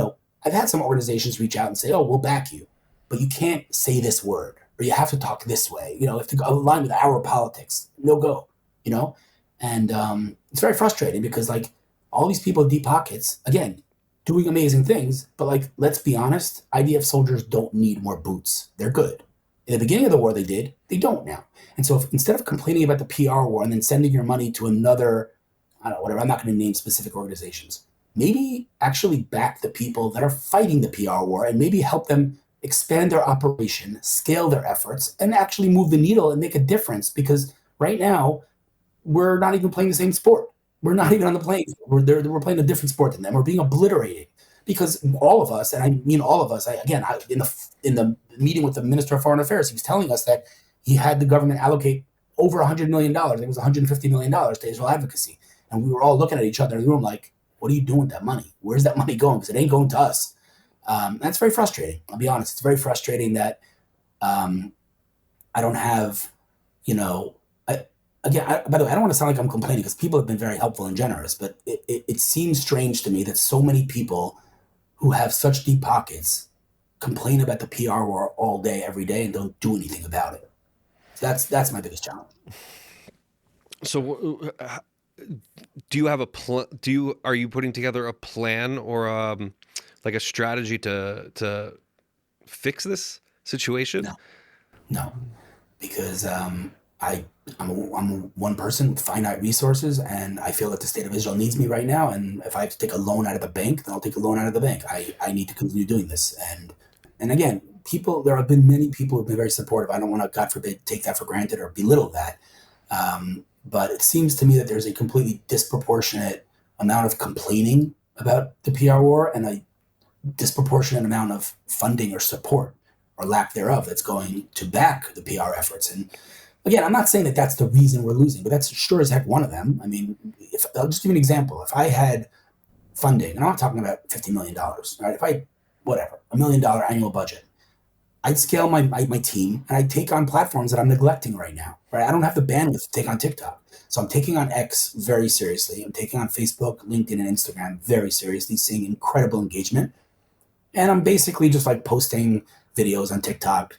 I've had some organizations reach out and say, oh, we'll back you, but you can't say this word, or you have to talk this way. You have to align with our politics. No go, And it's very frustrating because, like, all these people with deep pockets, again, doing amazing things, but, like, let's be honest, IDF soldiers don't need more boots. They're good. In the beginning of the war, they did. They don't now. And so instead of complaining about the PR war and then sending your money to another, I don't know, whatever, I'm not going to name specific organizations, maybe actually back the people that are fighting the PR war and maybe help them expand their operation, scale their efforts, and actually move the needle and make a difference. Because right now, we're not even playing the same sport. We're not even on the playing field. We're playing a different sport than them. We're being obliterated because all of us, and I mean all of us, in the meeting with the Minister of Foreign Affairs, he was telling us that he had the government allocate over $100 million. I think it was $150 million to Israel advocacy. And we were all looking at each other in the room like, what are you doing with that money? Where's that money going? Because it ain't going to us. That's very frustrating. I'll be honest. It's very frustrating that I don't have, by the way, I don't want to sound like I'm complaining because people have been very helpful and generous, but it seems strange to me that so many people who have such deep pockets complain about the PR war all day, every day, and don't do anything about it. So that's my biggest challenge. So, do you have a plan? Are you putting together a plan or like a strategy to fix this situation? No, because I'm one person with finite resources, and I feel that the state of Israel needs me right now. And if I have to take a loan out of the bank, then I'll take a loan out of the bank. I need to continue doing this. And again, there have been many people who've been very supportive. I don't want to, God forbid, take that for granted or belittle that. But it seems to me that there's a completely disproportionate amount of complaining about the PR war and a disproportionate amount of funding or support or lack thereof that's going to back the PR efforts. And again, I'm not saying that that's the reason we're losing, but that's sure as heck one of them. I mean, I'll just give you an example. If I had funding, and I'm not talking about $50 million, right? If I, whatever, $1 million annual budget, I'd scale my team and I'd take on platforms that I'm neglecting right now, right? I don't have the bandwidth to take on TikTok. So I'm taking on X very seriously. I'm taking on Facebook, LinkedIn, and Instagram very seriously, seeing incredible engagement. And I'm basically just like posting videos on TikTok,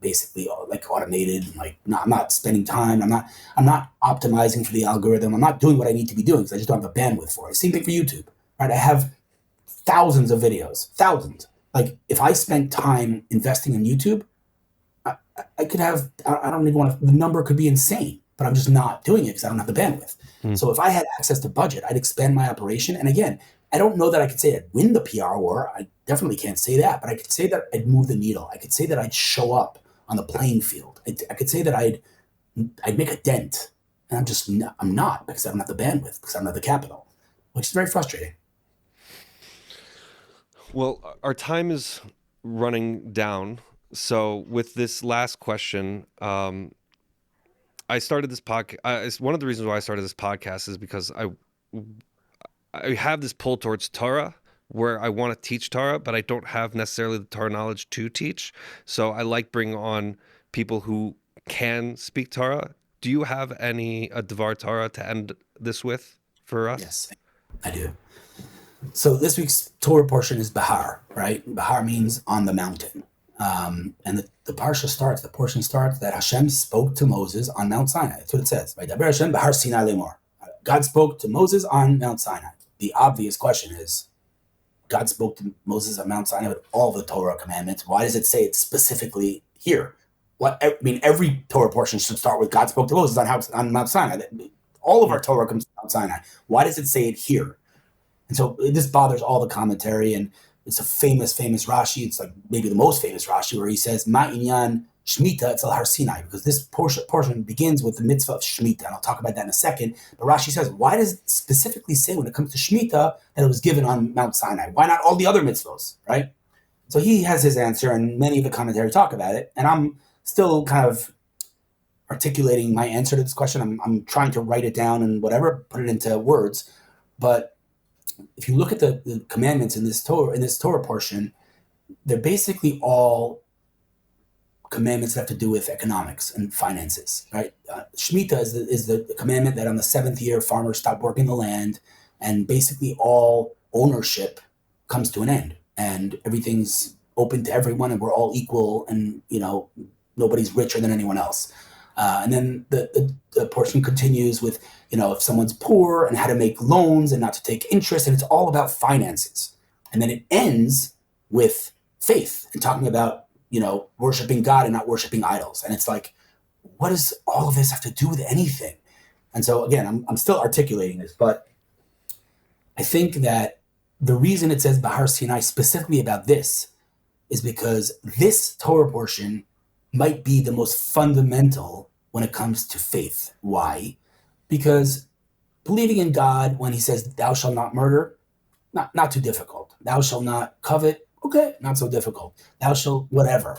basically like automated, like I'm not spending time. I'm not optimizing for the algorithm. I'm not doing what I need to be doing because I just don't have the bandwidth for it. Same thing for YouTube, right? I have thousands of videos, thousands. Like if I spent time investing in YouTube, I could have, I don't even want to, the number could be insane, but I'm just not doing it because I don't have the bandwidth. Hmm. So if I had access to budget, I'd expand my operation. And again, I don't know that I could say I'd win the PR war. I definitely can't say that, but I could say that I'd move the needle. I could say that I'd show up on the playing field. I could say that I'd make a dent. And I'm not because I don't have the bandwidth, because I don't have the capital, which is very frustrating. Well, our time is running down. So with this last question, I started this podcast. One of the reasons why I started this podcast is because I have this pull towards Torah, where I want to teach Torah, but I don't have necessarily the Torah knowledge to teach. So I like bringing on people who can speak Torah. Do you have a Devar Torah to end this with for us? Yes, I do. So this week's Torah portion is Bahar, right? Bahar means on the mountain. And the portion starts that Hashem spoke to Moses on Mount Sinai. That's what it says. Right? Hashem Bahar Sinai Lemor. God spoke to Moses on Mount Sinai. The obvious question is, God spoke to Moses on Mount Sinai with all the Torah commandments. Why does it say it specifically here? Every Torah portion should start with God spoke to Moses on Mount Sinai. All of our Torah comes from Mount Sinai. Why does it say it here? And so this bothers all the commentary, and it's a famous Rashi. It's like maybe the most famous Rashi, where he says, Ma'inyan Shemitah Etzel Har Sinai, because this portion begins with the mitzvah of Shemitah, and I'll talk about that in a second. But Rashi says, why does it specifically say when it comes to Shemitah that it was given on Mount Sinai? Why not all the other mitzvahs, right? So he has his answer, and many of the commentary talk about it, and I'm still kind of articulating my answer to this question. I'm trying to write it down and whatever, put it into words, but if you look at the commandments in this Torah portion, they're basically all commandments that have to do with economics and finances, right? Shemitah is the commandment that on the seventh year, farmers stop working the land, and basically all ownership comes to an end, and everything's open to everyone, and we're all equal, and nobody's richer than anyone else. And then the portion continues with, if someone's poor and how to make loans and not to take interest, and it's all about finances. And then it ends with faith and talking about, worshiping God and not worshiping idols. And it's like, what does all of this have to do with anything? And so again, I'm still articulating this, but I think that the reason it says Bahar Sinai specifically about this is because this Torah portion might be the most fundamental when it comes to faith. Why? Because believing in God, when he says, thou shalt not murder, not too difficult. Thou shalt not covet, okay, not so difficult. Thou shalt whatever.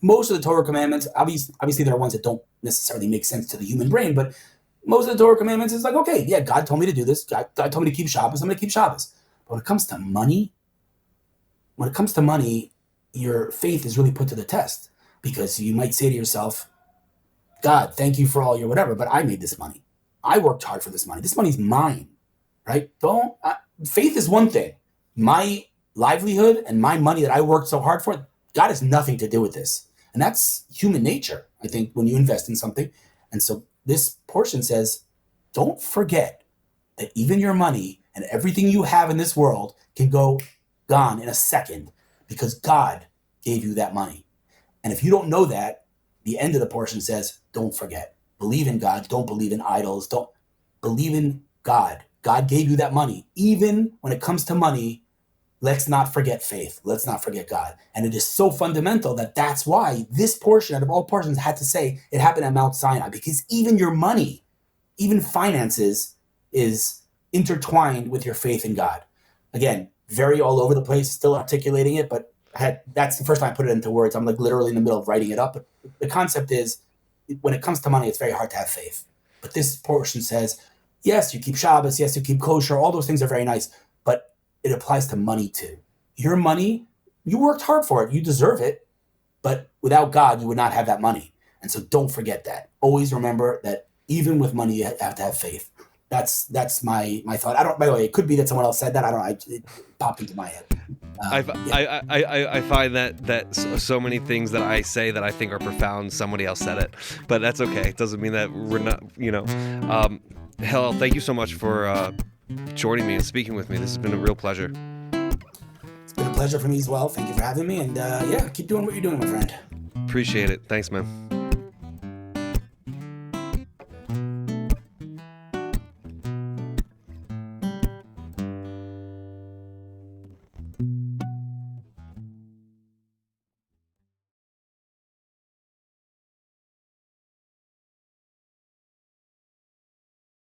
Most of the Torah commandments, obviously there are ones that don't necessarily make sense to the human brain, but most of the Torah commandments is like, okay, yeah, God told me to do this. God told me to keep Shabbos, I'm going to keep Shabbos. But when it comes to money, your faith is really put to the test, because you might say to yourself, God, thank you for all your whatever, but I made this money. I worked hard for this money. This money's mine, right? Faith is one thing. My livelihood and my money that I worked so hard for, God has nothing to do with this. And that's human nature, I think, when you invest in something. And so this portion says, don't forget that even your money and everything you have in this world can go gone in a second, because God gave you that money. And if you don't know that, the end of the portion says, don't forget. Believe in God. Don't believe in idols. Don't believe in God. God gave you that money. Even when it comes to money, let's not forget faith. Let's not forget God. And it is so fundamental that's why this portion, out of all portions, had to say it happened at Mount Sinai, because even your money, even finances, is intertwined with your faith in God. Again, very all over the place, still articulating it, but that's the first time I put it into words. I'm like literally in the middle of writing it up. But the concept is, when it comes to money, it's very hard to have faith. But this portion says, yes, you keep Shabbos, yes, you keep kosher, all those things are very nice, but it applies to money too. Your money, you worked hard for it, you deserve it, but without God, you would not have that money. And so don't forget that. Always remember that even with money, you have to have faith. That's my thought. By the way, it could be that someone else said that. It popped into my head. I find that so many things that I say that I think are profound, somebody else said it, but that's okay. It doesn't mean that we're not, Hillel, thank you so much for joining me and speaking with me. This has been a real pleasure. been a pleasure for me as well. Thank you for having me, and yeah, keep doing what you're doing, my friend. Appreciate it. Thanks, man.